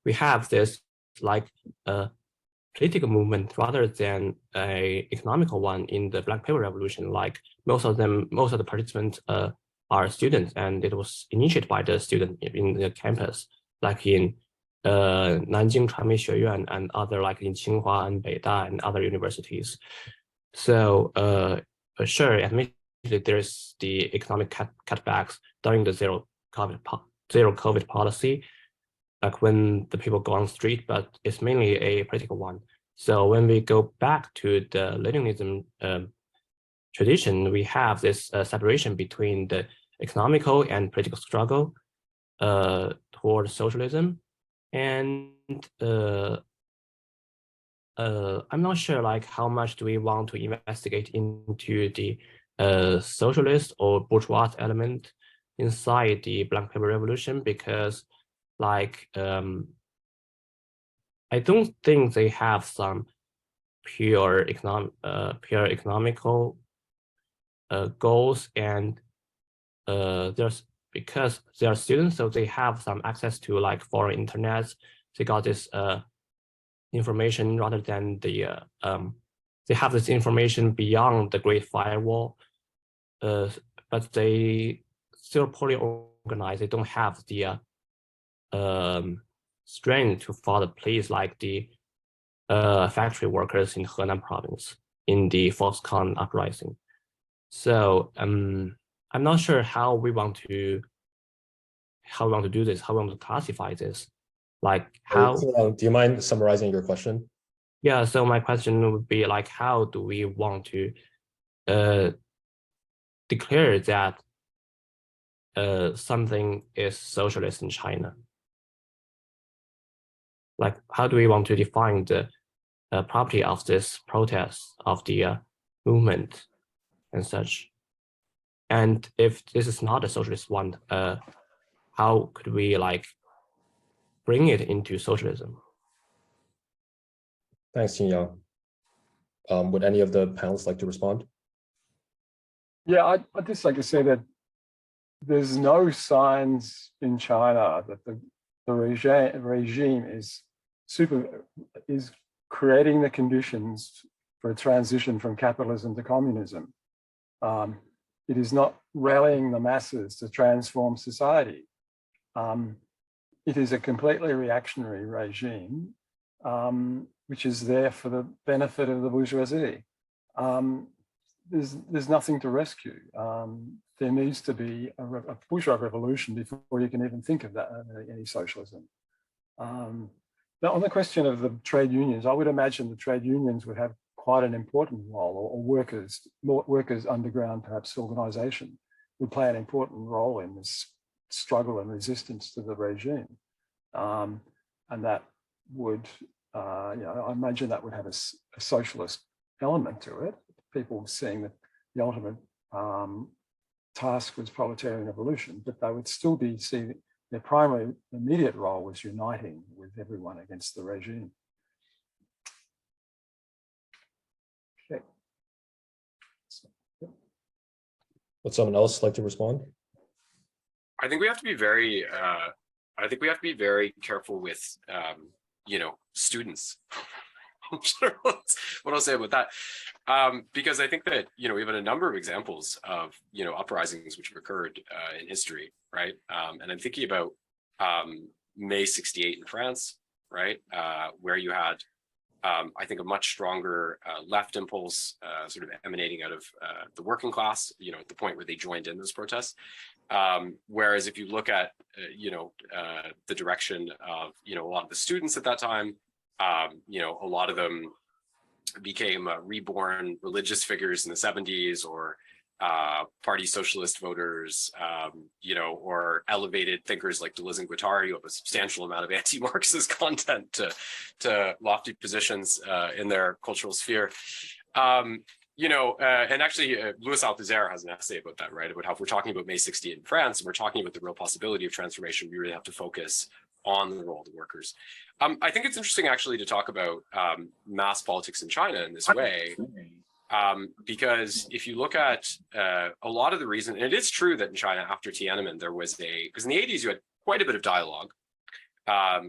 we have this like political movement rather than a economical one in the Black Paper Revolution. Like most of the participants are students, and it was initiated by the student in the campus, like in Nanjing Chanmei Xueyuan and other, like in Tsinghua and Beida and other universities. So sure, admittedly, there's the economic cutbacks during the zero COVID policy, like when the people go on the street, but it's mainly a political one. So when we go back to the Leninism tradition, we have this separation between the economical and political struggle towards socialism. And I'm not sure like how much do we want to investigate into the socialist or bourgeois element inside the Black Paper Revolution, because like I don't think they have some pure economical goals, and because they are students, so they have some access to like foreign internet. They got this information rather than the they have this information beyond the Great Firewall, but they still poorly organized. They don't have the strength to follow the police like the factory workers in Henan province in the Foxconn uprising. So I'm not sure how we want to do this, how we want to classify this. Like how do you mind summarizing your question? Yeah, so my question would be like, how do we want to declare that something is socialist in China? Like, how do we want to define the property of this protest, of the movement and such? And if this is not a socialist one, how could we like bring it into socialism? Thanks, Qin Yang. Would any of the panelists like to respond? Yeah, I'd just like to say that there's no signs in China that the regime is creating the conditions for a transition from capitalism to communism. It is not rallying the masses to transform society. It is a completely reactionary regime, which is there for the benefit of the bourgeoisie. There's nothing to rescue. There needs to be a bourgeois revolution before you can even think of that, any socialism. Now, on the question of the trade unions, I would imagine the trade unions would have quite an important role, or workers underground, perhaps, organization would play an important role in this struggle and resistance to the regime. And that would, I imagine that would have a socialist element to it. People seeing that the ultimate task was proletarian evolution, but they would still be seeing their primary immediate role was uniting with everyone against the regime. Okay. Would someone else like to respond? I think we have to be very careful with students. What I'll say about that, because I think that we have a number of examples of uprisings which have occurred in history, right? And I'm thinking about May '68 in France, right, where you had I think a much stronger left impulse sort of emanating out of the working class, at the point where they joined in those protests. Whereas if you look at the direction of a lot of the students at that time, a lot of them became reborn religious figures in the 70s, or party socialist voters, or elevated thinkers like Deleuze and Guattari, who have a substantial amount of anti-Marxist content to lofty positions in their cultural sphere. And actually, Louis Althusser has an essay about that, right? About how if we're talking about May '68 in France and we're talking about the real possibility of transformation, we really have to focus on the role of the workers. I think it's interesting actually to talk about mass politics in China in this way, Because if you look at a lot of the reason, and it is true that in China after Tiananmen, there was because in the 80s, you had quite a bit of dialogue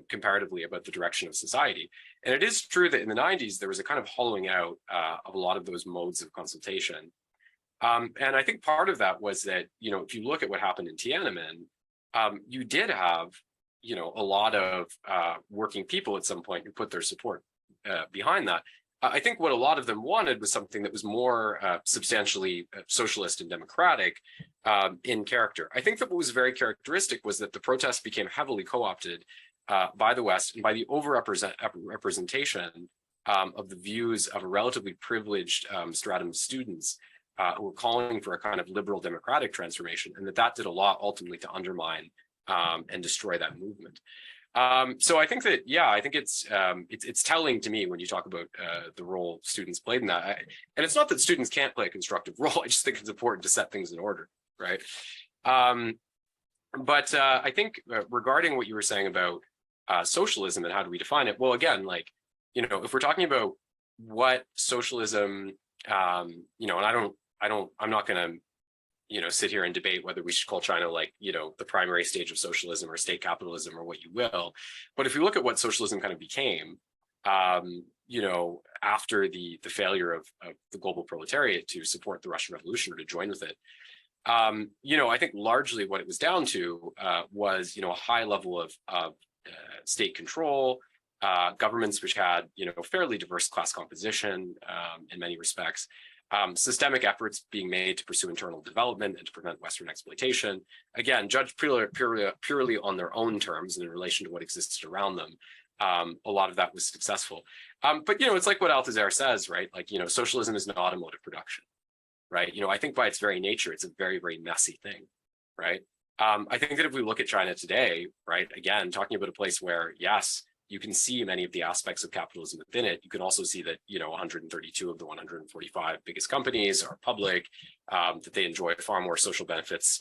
comparatively about the direction of society. And it is true that in the 90s, there was a kind of hollowing out of a lot of those modes of consultation. And I think part of that was that, if you look at what happened in Tiananmen, you did have, a lot of working people at some point who put their support behind that. I think what a lot of them wanted was something that was more substantially socialist and democratic in character. I think that what was very characteristic was that the protests became heavily co-opted by the West and by the representation of the views of a relatively privileged stratum of students who were calling for a kind of liberal democratic transformation, and that did a lot ultimately to undermine and destroy that movement. So I think that, I think it's telling to me when you talk about the role students played in that. And it's not that students can't play a constructive role. I just think it's important to set things in order, right? But I think regarding what you were saying about socialism and how do we define it? Well, again, if we're talking about what socialism, and I'm not going to sit here and debate whether we should call China the primary stage of socialism or state capitalism or what you will. But if you look at what socialism kind of became, after the failure of the global proletariat to support the Russian Revolution or to join with it, I think largely what it was down to was, a high level of state control, governments which had, fairly diverse class composition in many respects, systemic efforts being made to pursue internal development and to prevent Western exploitation, again, judged purely on their own terms and in relation to what existed around them. A lot of that was successful. But, it's like what Althusser says, right? Socialism is not a mode of production, right? I think by its very nature, it's a very, very messy thing, right? I think that if we look at China today, right, again, talking about a place where, yes, you can see many of the aspects of capitalism within it. You can also see that, 132 of the 145 biggest companies are public, that they enjoy far more social benefits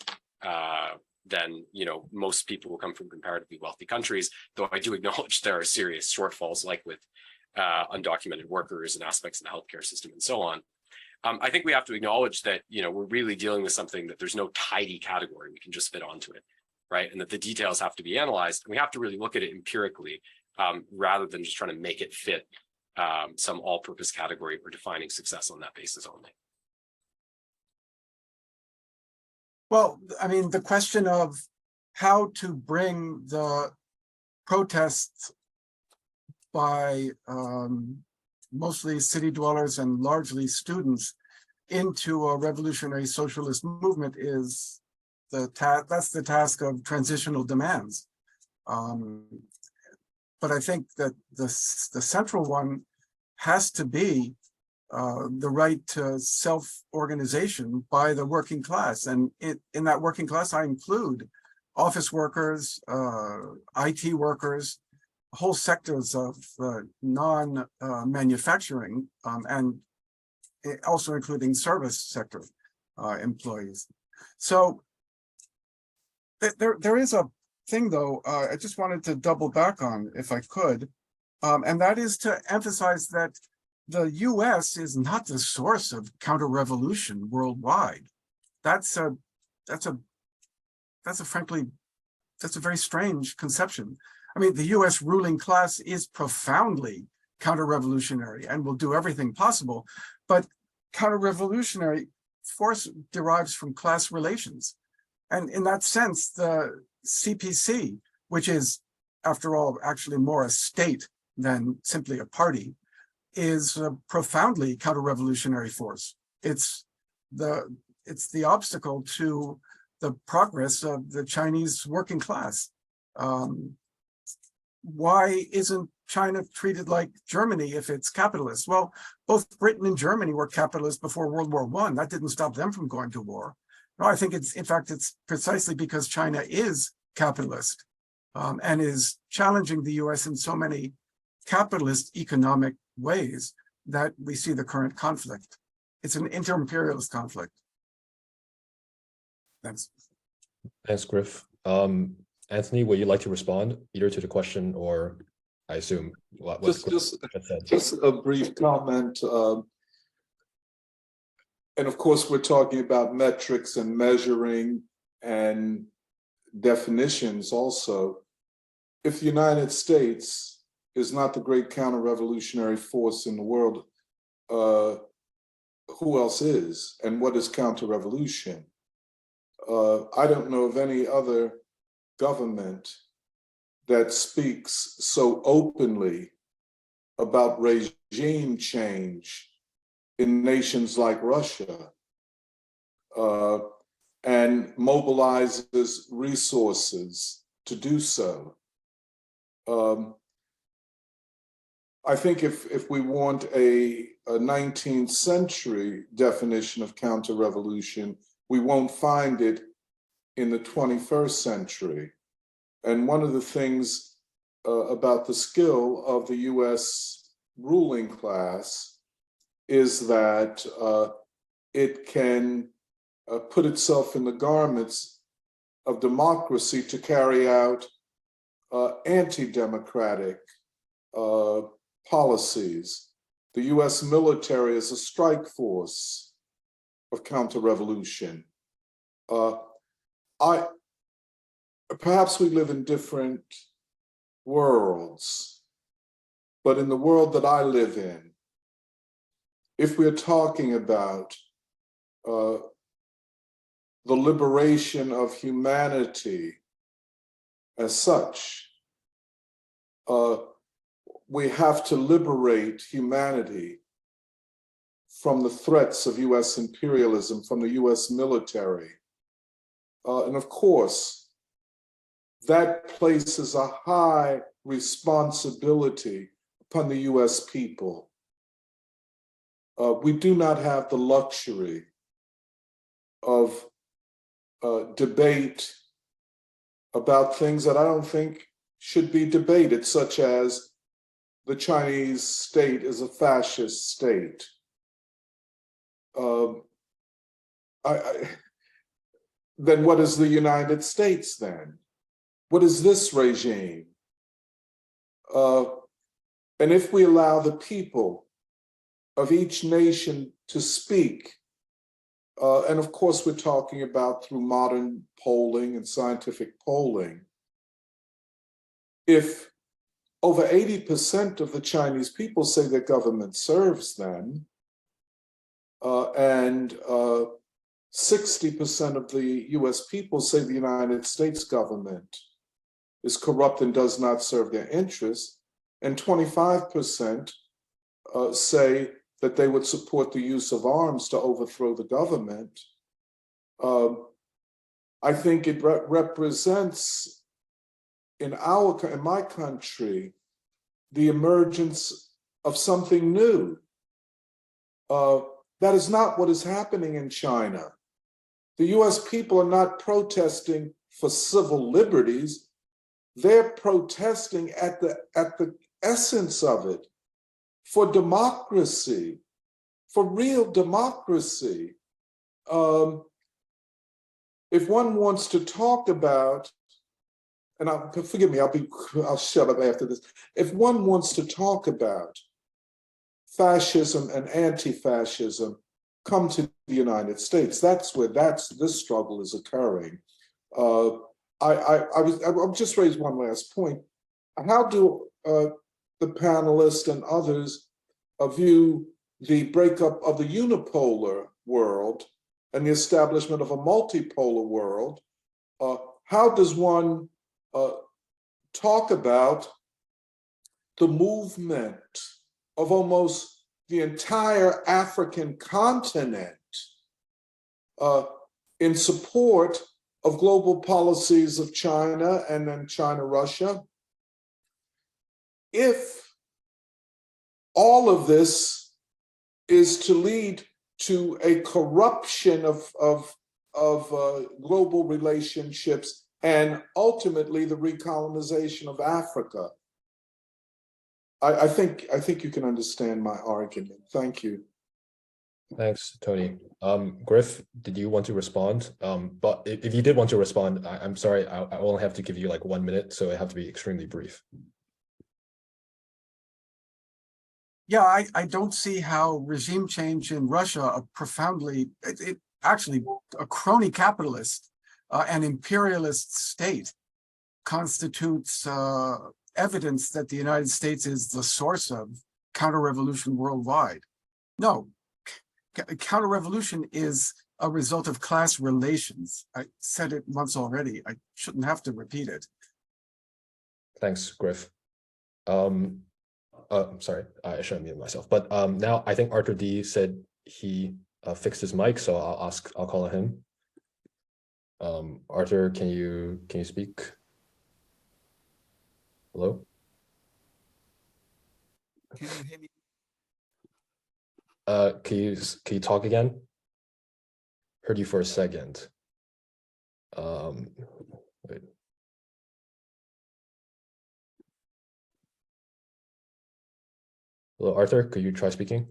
than, most people who come from comparatively wealthy countries, though I do acknowledge there are serious shortfalls like with undocumented workers and aspects of the healthcare system and so on. I think we have to acknowledge that, we're really dealing with something that there's no tidy category we can just fit onto it, right? And that the details have to be analyzed. And we have to really look at it empirically rather than just trying to make it fit some all-purpose category or defining success on that basis only. Well, I mean, the question of how to bring the protests by mostly city dwellers and largely students into a revolutionary socialist movement is that's the task of transitional demands. But I think that the central one has to be the right to self-organization by the working class. And in that working class, I include office workers, IT workers, whole sectors of non-manufacturing, and also including service sector employees. So there is a thing, though, I just wanted to double back on, if I could, and that is to emphasize that the U.S. is not the source of counter-revolution worldwide. That's a very strange conception. I mean, the U.S. ruling class is profoundly counter-revolutionary and will do everything possible, but counter-revolutionary force derives from class relations. And in that sense, the CPC, which is, after all, actually more a state than simply a party, is a profoundly counter-revolutionary force. It's the obstacle to the progress of the Chinese working class. Why isn't China treated like Germany if it's capitalist? Well, both Britain and Germany were capitalist before World War I. That didn't stop them from going to war. No, I think in fact, it's precisely because China is capitalist and is challenging the US in so many capitalist economic ways that we see the current conflict. It's an inter-imperialist conflict. Thanks. Thanks, Griff. Anthony, would you like to respond either to the question or, I assume, just a brief comment. and of course, we're talking about metrics and measuring and definitions also. If the United States is not the great counter-revolutionary force in the world, who else is? And what is counter-revolution? I don't know of any other government that speaks so openly about regime change in nations like Russia, and mobilizes resources to do so. I think if we want a 19th century definition of counter-revolution, we won't find it in the 21st century. And one of the things about the skill of the US ruling class is that it can put itself in the garments of democracy to carry out anti-democratic policies. The US military is a strike force of counter-revolution. Perhaps we live in different worlds, but in the world that I live in, if we're talking about the liberation of humanity as such, we have to liberate humanity from the threats of US imperialism, from the US military. And of course, that places a high responsibility upon the US people. We do not have the luxury of debate about things that I don't think should be debated, such as the Chinese state is a fascist state. Then what is the United States then? What is this regime? And if we allow the people of each nation to speak, and of course we're talking about through modern polling and scientific polling, if over 80% of the Chinese people say their government serves them, and 60% of the US people say the United States government is corrupt and does not serve their interests, and 25% say that they would support the use of arms to overthrow the government, I think it represents in my country the emergence of something new. That is not what is happening in China. The US people are not protesting for civil liberties. They're protesting at the essence of it, for democracy, for real democracy. If one wants to talk about, and forgive me, I'll shut up after this. If one wants to talk about fascism and anti-fascism, come to the United States. That's where this struggle is occurring. I'll just raise one last point. How do the panelists and others view the breakup of the unipolar world and the establishment of a multipolar world? How does one talk about the movement of almost the entire African continent in support of global policies of China and then China-Russia? If all of this is to lead to a corruption of global relationships and ultimately the recolonization of Africa, I think you can understand my argument. Thank you. Thanks, Tony. Griff, did you want to respond? But if you did want to respond, I'm sorry, I only have to give you like 1 minute, so I have to be extremely brief. Yeah, I don't see how regime change in Russia, a profoundly, actually a crony capitalist, and imperialist state, constitutes evidence that the United States is the source of counter-revolution worldwide. No, counter-revolution is a result of class relations. I said it once already. I shouldn't have to repeat it. Thanks, Griff. I'm sorry, I should have muted myself. But now I think Arthur D said he fixed his mic, so I'll call on him. Arthur, can you speak? Hello? Can you hear me? Can you talk again? Heard you for a second. Wait. Hello, Arthur, could you try speaking?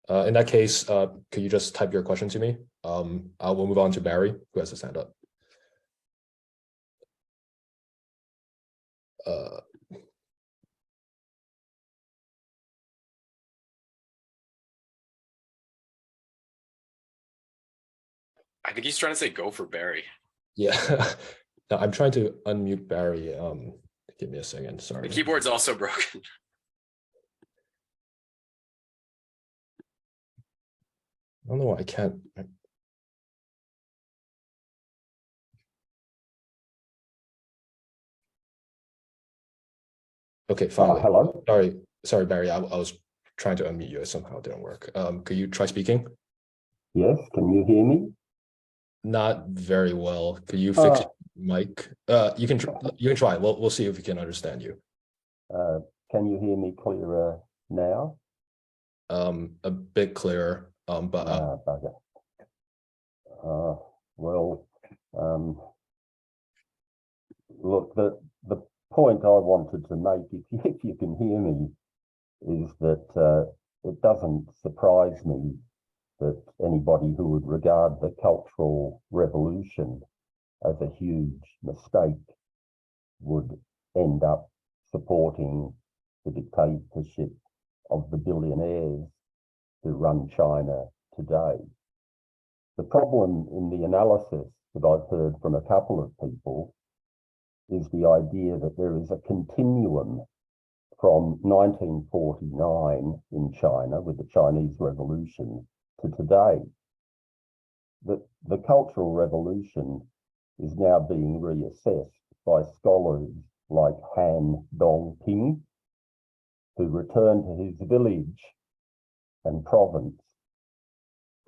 In that case, could you just type your question to me? I will move on to Barry, who has his hand up. I think he's trying to say go for Barry. Yeah, no, I'm trying to unmute Barry. Give me a second, sorry. The keyboard's also broken. I don't know why I can't. Okay, finally. Hello. Sorry, Barry. I was trying to unmute you. It somehow didn't work. Could you try speaking? Yes, can you hear me? Not very well. Could you fix your mic? You can try. We'll see if we can understand you. Can you hear me clearer now? A bit clearer. But Bugger. Well, look, the point I wanted to make, if you can hear me, is that it doesn't surprise me that anybody who would regard the Cultural Revolution as a huge mistake would end up supporting the dictatorship of the billionaires who run China today. The problem in the analysis that I've heard from a couple of people is the idea that there is a continuum from 1949 in China with the Chinese Revolution to today. The Cultural Revolution is now being reassessed by scholars like Han Dongping, who returned to his village and province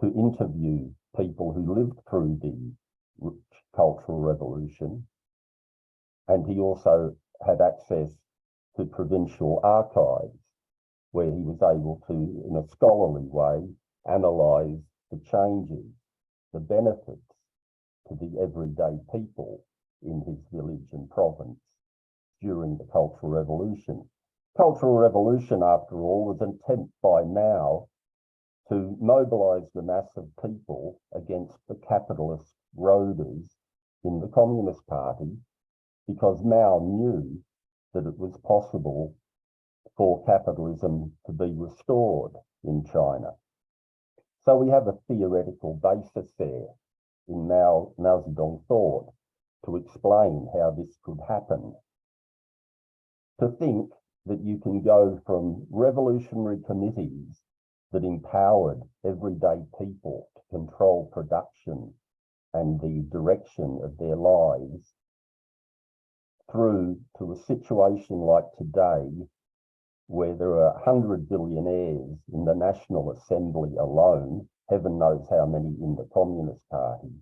to interview people who lived through the Cultural Revolution. And he also had access to provincial archives, where he was able to, in a scholarly way, analyse the changes, the benefits to the everyday people in his village and province during the Cultural Revolution. Cultural Revolution, after all, was an attempt by Mao to mobilise the mass of people against the capitalist roaders in the Communist Party, because Mao knew that it was possible for capitalism to be restored in China. So we have a theoretical basis there in Mao Zedong thought to explain how this could happen. To think that you can go from revolutionary committees that empowered everyday people to control production and the direction of their lives through to a situation like today, where there are 100 billionaires in the National Assembly alone, heaven knows how many in the Communist Party,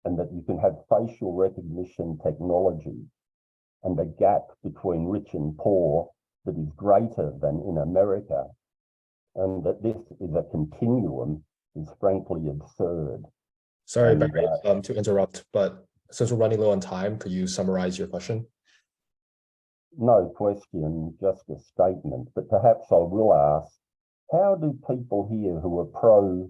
and that you can have facial recognition technology and a gap between rich and poor that is greater than in America, and that this is a continuum, is frankly absurd. Sorry, Barry, to interrupt, but since we're running low on time, could you summarize your question? No question, just a statement, but perhaps I will ask, how do people here who are pro-CP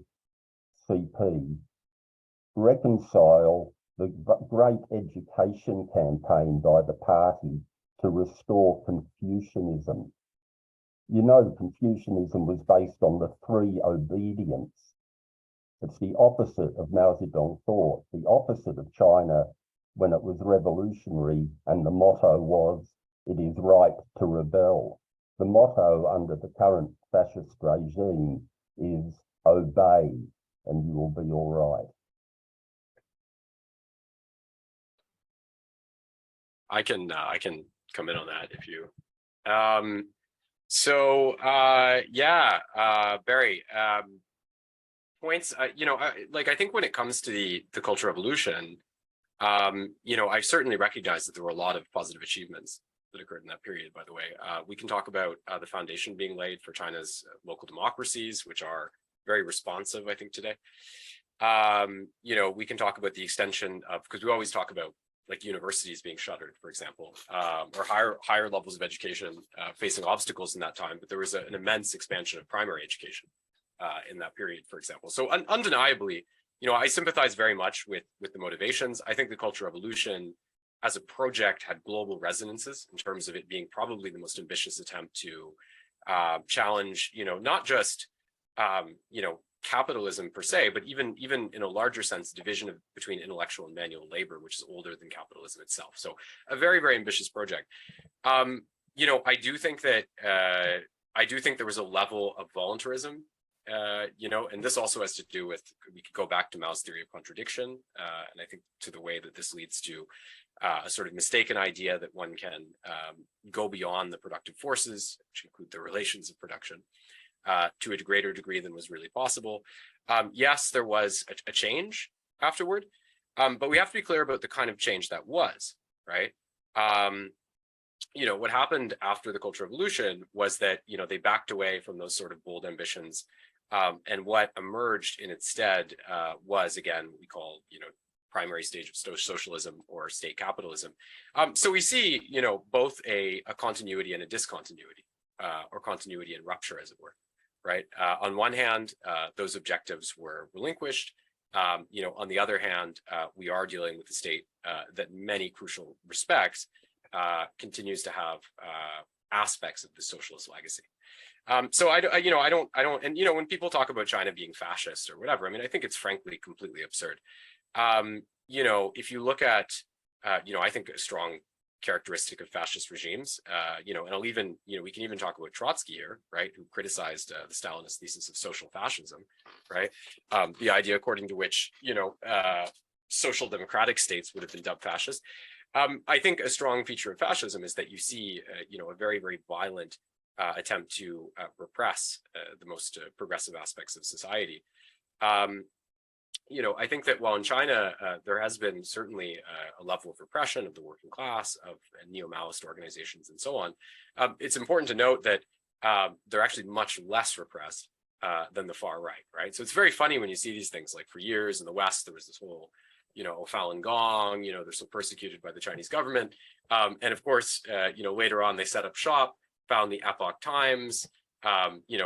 reconcile the great education campaign by the party to restore Confucianism. You know, Confucianism was based on the three obedience. It's the opposite of Mao Zedong thought, the opposite of China when it was revolutionary, and the motto was, "It is right to rebel." The motto under the current fascist regime is obey and you will be all right. I can come in on that if you. Barry, points. Like I think when it comes to the Cultural Revolution, I certainly recognize that there were a lot of positive achievements that occurred in that period. By the way, we can talk about the foundation being laid for China's local democracies, which are very responsive, I think, today. We can talk about the extension of, because we always talk about like universities being shuttered, for example, or higher levels of education facing obstacles in that time. But there was an immense expansion of primary education in that period, for example. So undeniably, I sympathize very much with the motivations. I think the Cultural Revolution as a project had global resonances in terms of it being probably the most ambitious attempt to challenge, not just, capitalism per se, but even in a larger sense, division between intellectual and manual labor, which is older than capitalism itself. So a very, very ambitious project. I do think that there was a level of voluntarism, and this also has to do with, we could go back to Mao's theory of contradiction, and I think to the way that this leads to a sort of mistaken idea that one can go beyond the productive forces, which include the relations of production, to a greater degree than was really possible. Yes, there was a change afterward, but we have to be clear about the kind of change that was, right? What happened after the Cultural Revolution was that, they backed away from those sort of bold ambitions. And what emerged in its stead was, again, what we call, primary stage of socialism or state capitalism. So we see, both a continuity and a discontinuity, or continuity and rupture, as it were, right? On one hand, those objectives were relinquished. On the other hand, we are dealing with a state that in many crucial respects continues to have aspects of the socialist legacy. So I don't, and when people talk about China being fascist or whatever, I think it's frankly completely absurd. If you look at, I think a strong characteristic of fascist regimes, and I'll even, we can even talk about Trotsky here, right, who criticized the Stalinist thesis of social fascism, right? The idea according to which, social democratic states would have been dubbed fascist. I think a strong feature of fascism is that you see, a very, very violent attempt to repress the most progressive aspects of society. I think that while in China, there has been certainly a level of repression of the working class, of neo-Maoist organizations and so on, it's important to note that they're actually much less repressed than the far right? So it's very funny when you see these things, like for years in the West, there was this whole, Falun Gong, they're so persecuted by the Chinese government. And of course, later on they set up shop, found the Epoch Times,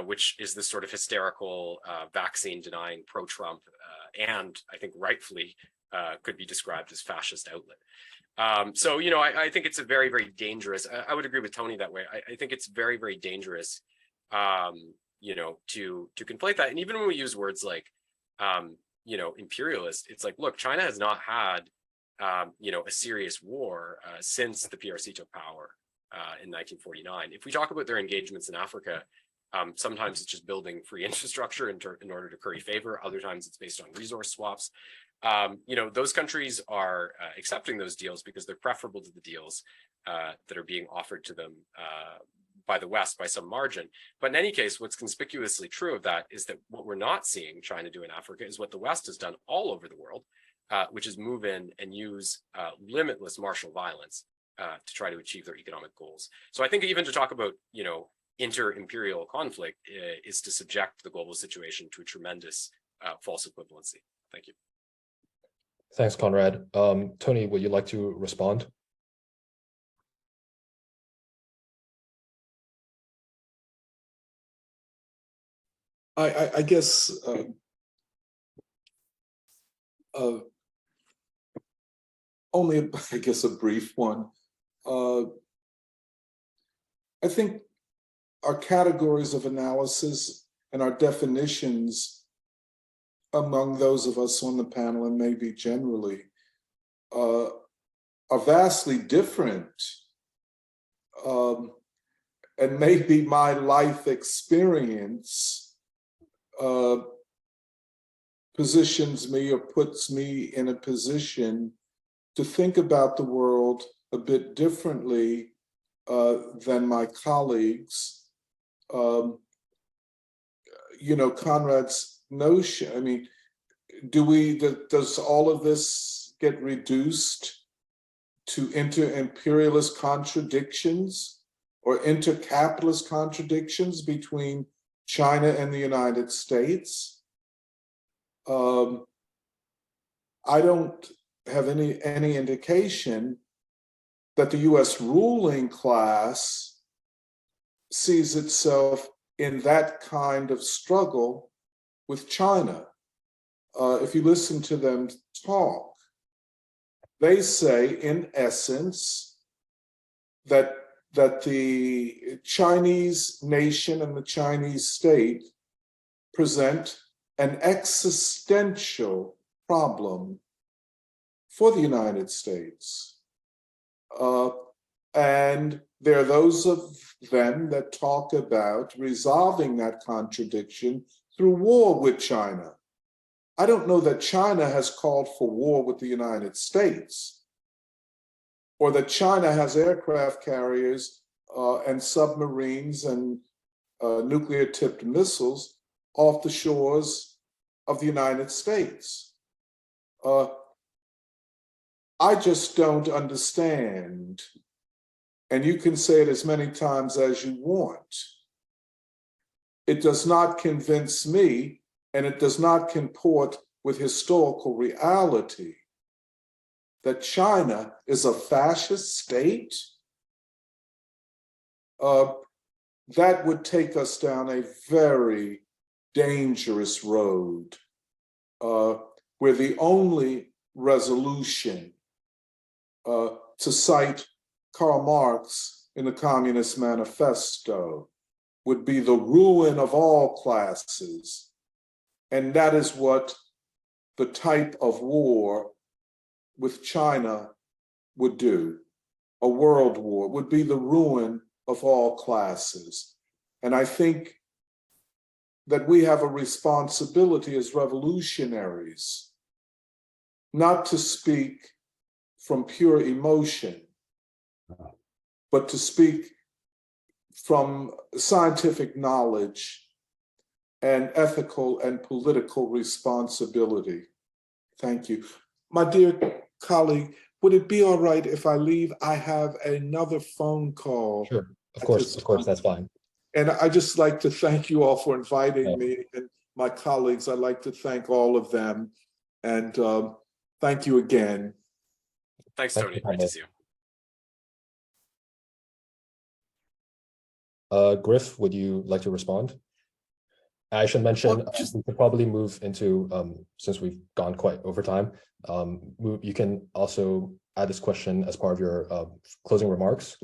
which is this sort of hysterical vaccine denying pro-Trump, and I think rightfully could be described as fascist outlet. So, I think it's a very, very dangerous, I would agree with Tony that way. I think it's very, very dangerous, to conflate that. And even when we use words like, imperialist, it's like, look, China has not had, a serious war since the PRC took power in 1949. If we talk about their engagements in Africa, sometimes it's just building free infrastructure in order to curry favor. Other times it's based on resource swaps. Those countries are accepting those deals because they're preferable to the deals that are being offered to them by the West by some margin. But in any case, what's conspicuously true of that is that what we're not seeing China do in Africa is what the West has done all over the world, which is move in and use limitless martial violence to try to achieve their economic goals. So I think even to talk about, inter-imperial conflict is to subject the global situation to a tremendous false equivalency. Thank you. Thanks, Conrad. Tony, would you like to respond? I guess only, I guess, a brief one. I think our categories of analysis and our definitions among those of us on the panel, and maybe generally, are vastly different. And maybe my life experience positions me or puts me in a position to think about the world a bit differently than my colleagues. You know, Conrad's notion, I mean, does all of this get reduced to inter-imperialist contradictions or inter-capitalist contradictions between China and the United States? I don't have any indication that the US ruling class sees itself in that kind of struggle with China. If you listen to them talk, they say, in essence, that the Chinese nation and the Chinese state present an existential problem for the United States. And there are those of them that talk about resolving that contradiction through war with China. I don't know that China has called for war with the United States, or that China has aircraft carriers and submarines and nuclear-tipped missiles off the shores of the United States. I just don't understand, and you can say it as many times as you want. It does not convince me, and it does not comport with historical reality, that China is a fascist state. That would take us down a very dangerous road, where the only resolution, to cite Karl Marx in the Communist Manifesto, would be the ruin of all classes. And that is what the type of war with China would do. A world war would be the ruin of all classes. And I think that we have a responsibility as revolutionaries not to speak from pure emotion, but to speak from scientific knowledge and ethical and political responsibility. Thank you. My dear colleague, would it be all right if I leave? I have another phone call. Sure, of course, that's fine. And I just like to thank you all for inviting me, and my colleagues. I'd like to thank all of them. And thank you again. Thanks, Tony. Great to see you. Griff, would you like to respond? I should mention, we could probably move into, since we've gone quite over time, you can also add this question as part of your closing remarks,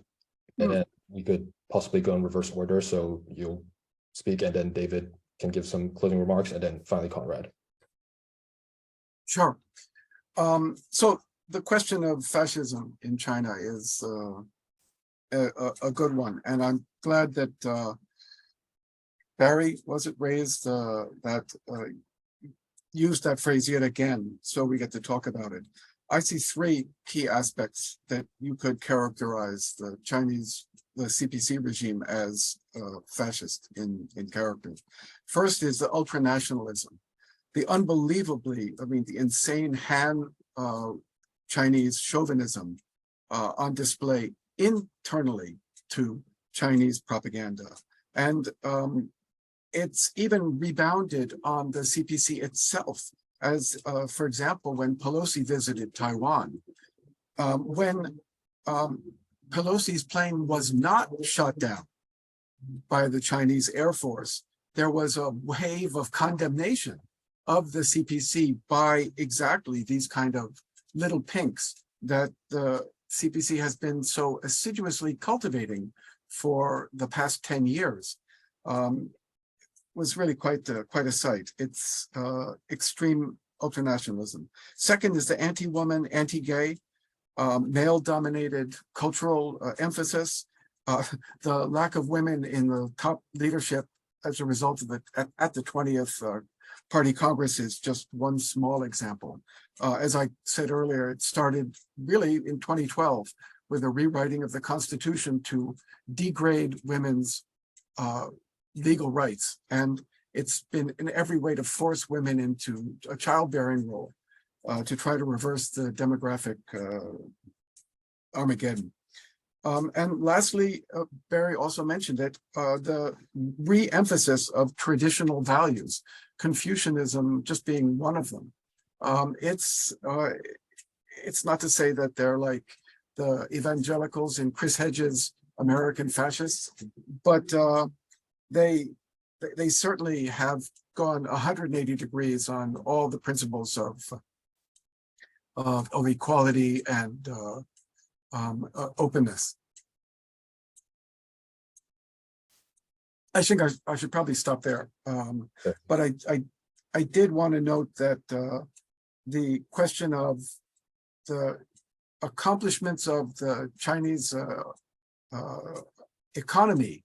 and then we could possibly go in reverse order. So you'll speak, and then David can give some closing remarks, and then finally Conrad. Sure. So the question of fascism in China is a good one, and I'm glad that Barry, was it raised that used that phrase yet again, so we get to talk about it. I see three key aspects that you could characterize the CPC regime as fascist in character. First is the ultranationalism, the the insane Han Chinese chauvinism on display internally to Chinese propaganda. And it's even rebounded on the CPC itself, as, for example, when Pelosi visited Taiwan. When Pelosi's plane was not shot down by the Chinese Air Force, there was a wave of condemnation of the CPC by exactly these kind of little pinks that the CPC has been so assiduously cultivating for the past 10 years was really quite a sight. It's extreme ultranationalism. Second is the anti-woman, anti-gay, male-dominated cultural emphasis, the lack of women in the top leadership as a result of at the 20th Party Congress is just one small example. As I said earlier, it started really in 2012 with a rewriting of the Constitution to degrade women's legal rights. And it's been in every way to force women into a childbearing role to try to reverse the demographic Armageddon. And lastly, Barry also mentioned it, the re-emphasis of traditional values, Confucianism just being one of them. It's not to say that they're like the evangelicals in Chris Hedges' American Fascists, but they certainly have gone 180 degrees on all the principles of equality and openness. I think I should probably stop there. But I did want to note that the question of the accomplishments of the Chinese economy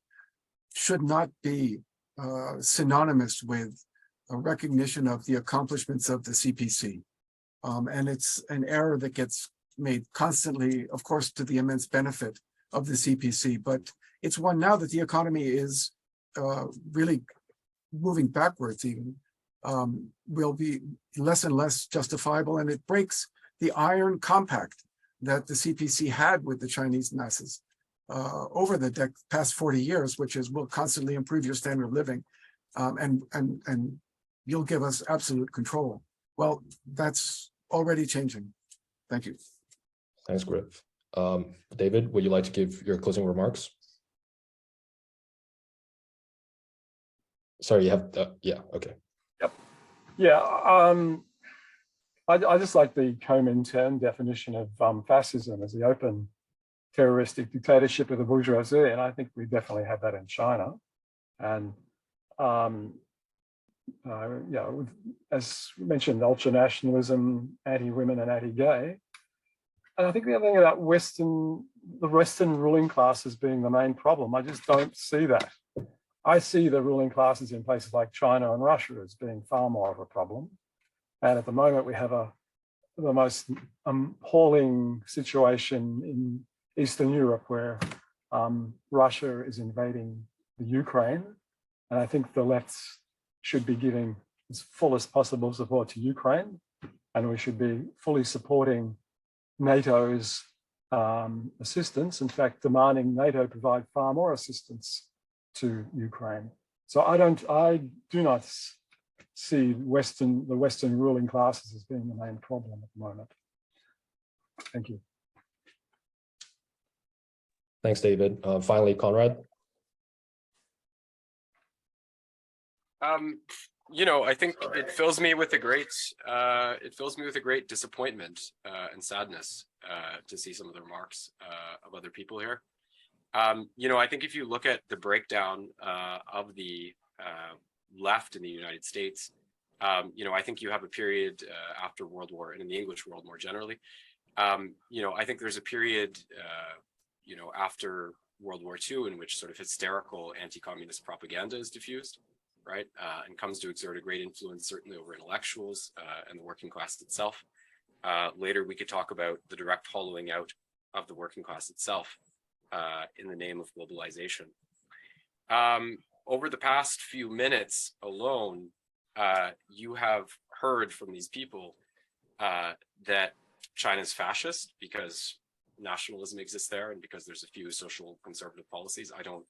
should not be synonymous with a recognition of the accomplishments of the CPC. And it's an error that gets made constantly, of course, to the immense benefit of the CPC, but it's one now that the economy is really moving backwards even, will be less and less justifiable, and it breaks the iron compact that the CPC had with the Chinese masses over the past 40 years, which is we'll constantly improve your standard of living and you'll give us absolute control. Well, that's already changing. Thank you. Thanks, Griff. David, would you like to give your closing remarks? Sorry, you have, yeah, okay. Yep. Yeah, I just like the Comintern definition of fascism as the open terroristic dictatorship of the bourgeoisie, and I think we definitely have that in China. And yeah, as mentioned, ultranationalism, anti-women and anti-gay. And I think the other thing about the Western ruling class as being the main problem, I just don't see that. I see the ruling classes in places like China and Russia as being far more of a problem. And at the moment, we have the most appalling situation in Eastern Europe where Russia is invading the Ukraine. And I think the left should be giving as full as possible support to Ukraine. And we should be fully supporting NATO's assistance, in fact, demanding NATO provide far more assistance to Ukraine. So I do not see the Western ruling classes as being the main problem at the moment. Thank you. Thanks, David. Finally, Conrad. You know, I think it fills me with a great disappointment and sadness to see some of the remarks of other people here. You know, I think if you look at the breakdown of the left in the United States, you know, I think you have a period after World War and in the English world more generally. You know, I think there's a period, you know, after World War II in which sort of hysterical anti-communist propaganda is diffused, right, and comes to exert a great influence certainly over intellectuals and the working class itself. Later, we could talk about the direct hollowing out of the working class itself in the name of globalization. Over the past few minutes alone, you have heard from these people that China's fascist because nationalism exists there and because there's a few social conservative policies. I don't,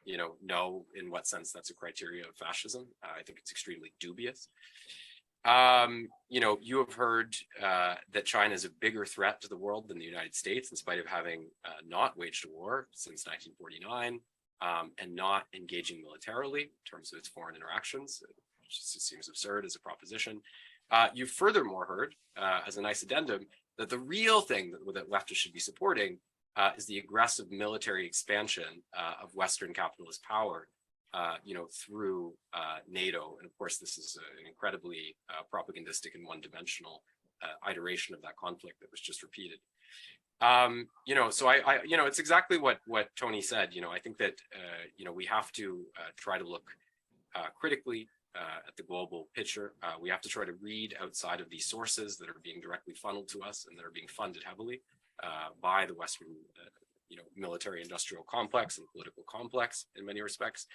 you know in what sense that's a criteria of fascism. I think it's extremely dubious. You know, you have heard that China is a bigger threat to the world than the United States, in spite of having not waged a war since 1949 and not engaging militarily in terms of its foreign interactions, which just seems absurd as a proposition. You furthermore heard, as a nice addendum, that the real thing that leftists should be supporting is the aggressive military expansion of Western capitalist power, through NATO. And of course, this is an incredibly propagandistic and one-dimensional iteration of that conflict that was just repeated. So it's exactly what Tony said. I think that we have to try to look critically at the global picture. We have to try to read outside of these sources that are being directly funneled to us and that are being funded heavily by the Western, military industrial complex and political complex in many respects.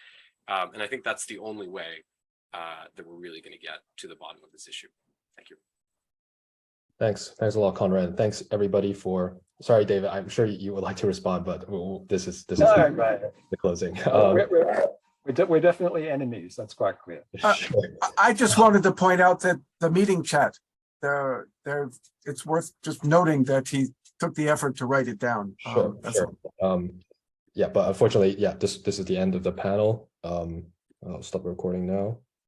And I think that's the only way that we're really going to get to the bottom of this issue. Thank you. Thanks a lot, Conrad. Thanks everybody for. Sorry, David. I'm sure you would like to respond, but this is the closing. We're definitely enemies. That's quite clear. Sure. I just wanted to point out that the meeting chat, it's worth just noting that he took the effort to write it down. Sure. Yeah, but unfortunately, this is the end of the panel. I'll stop recording now.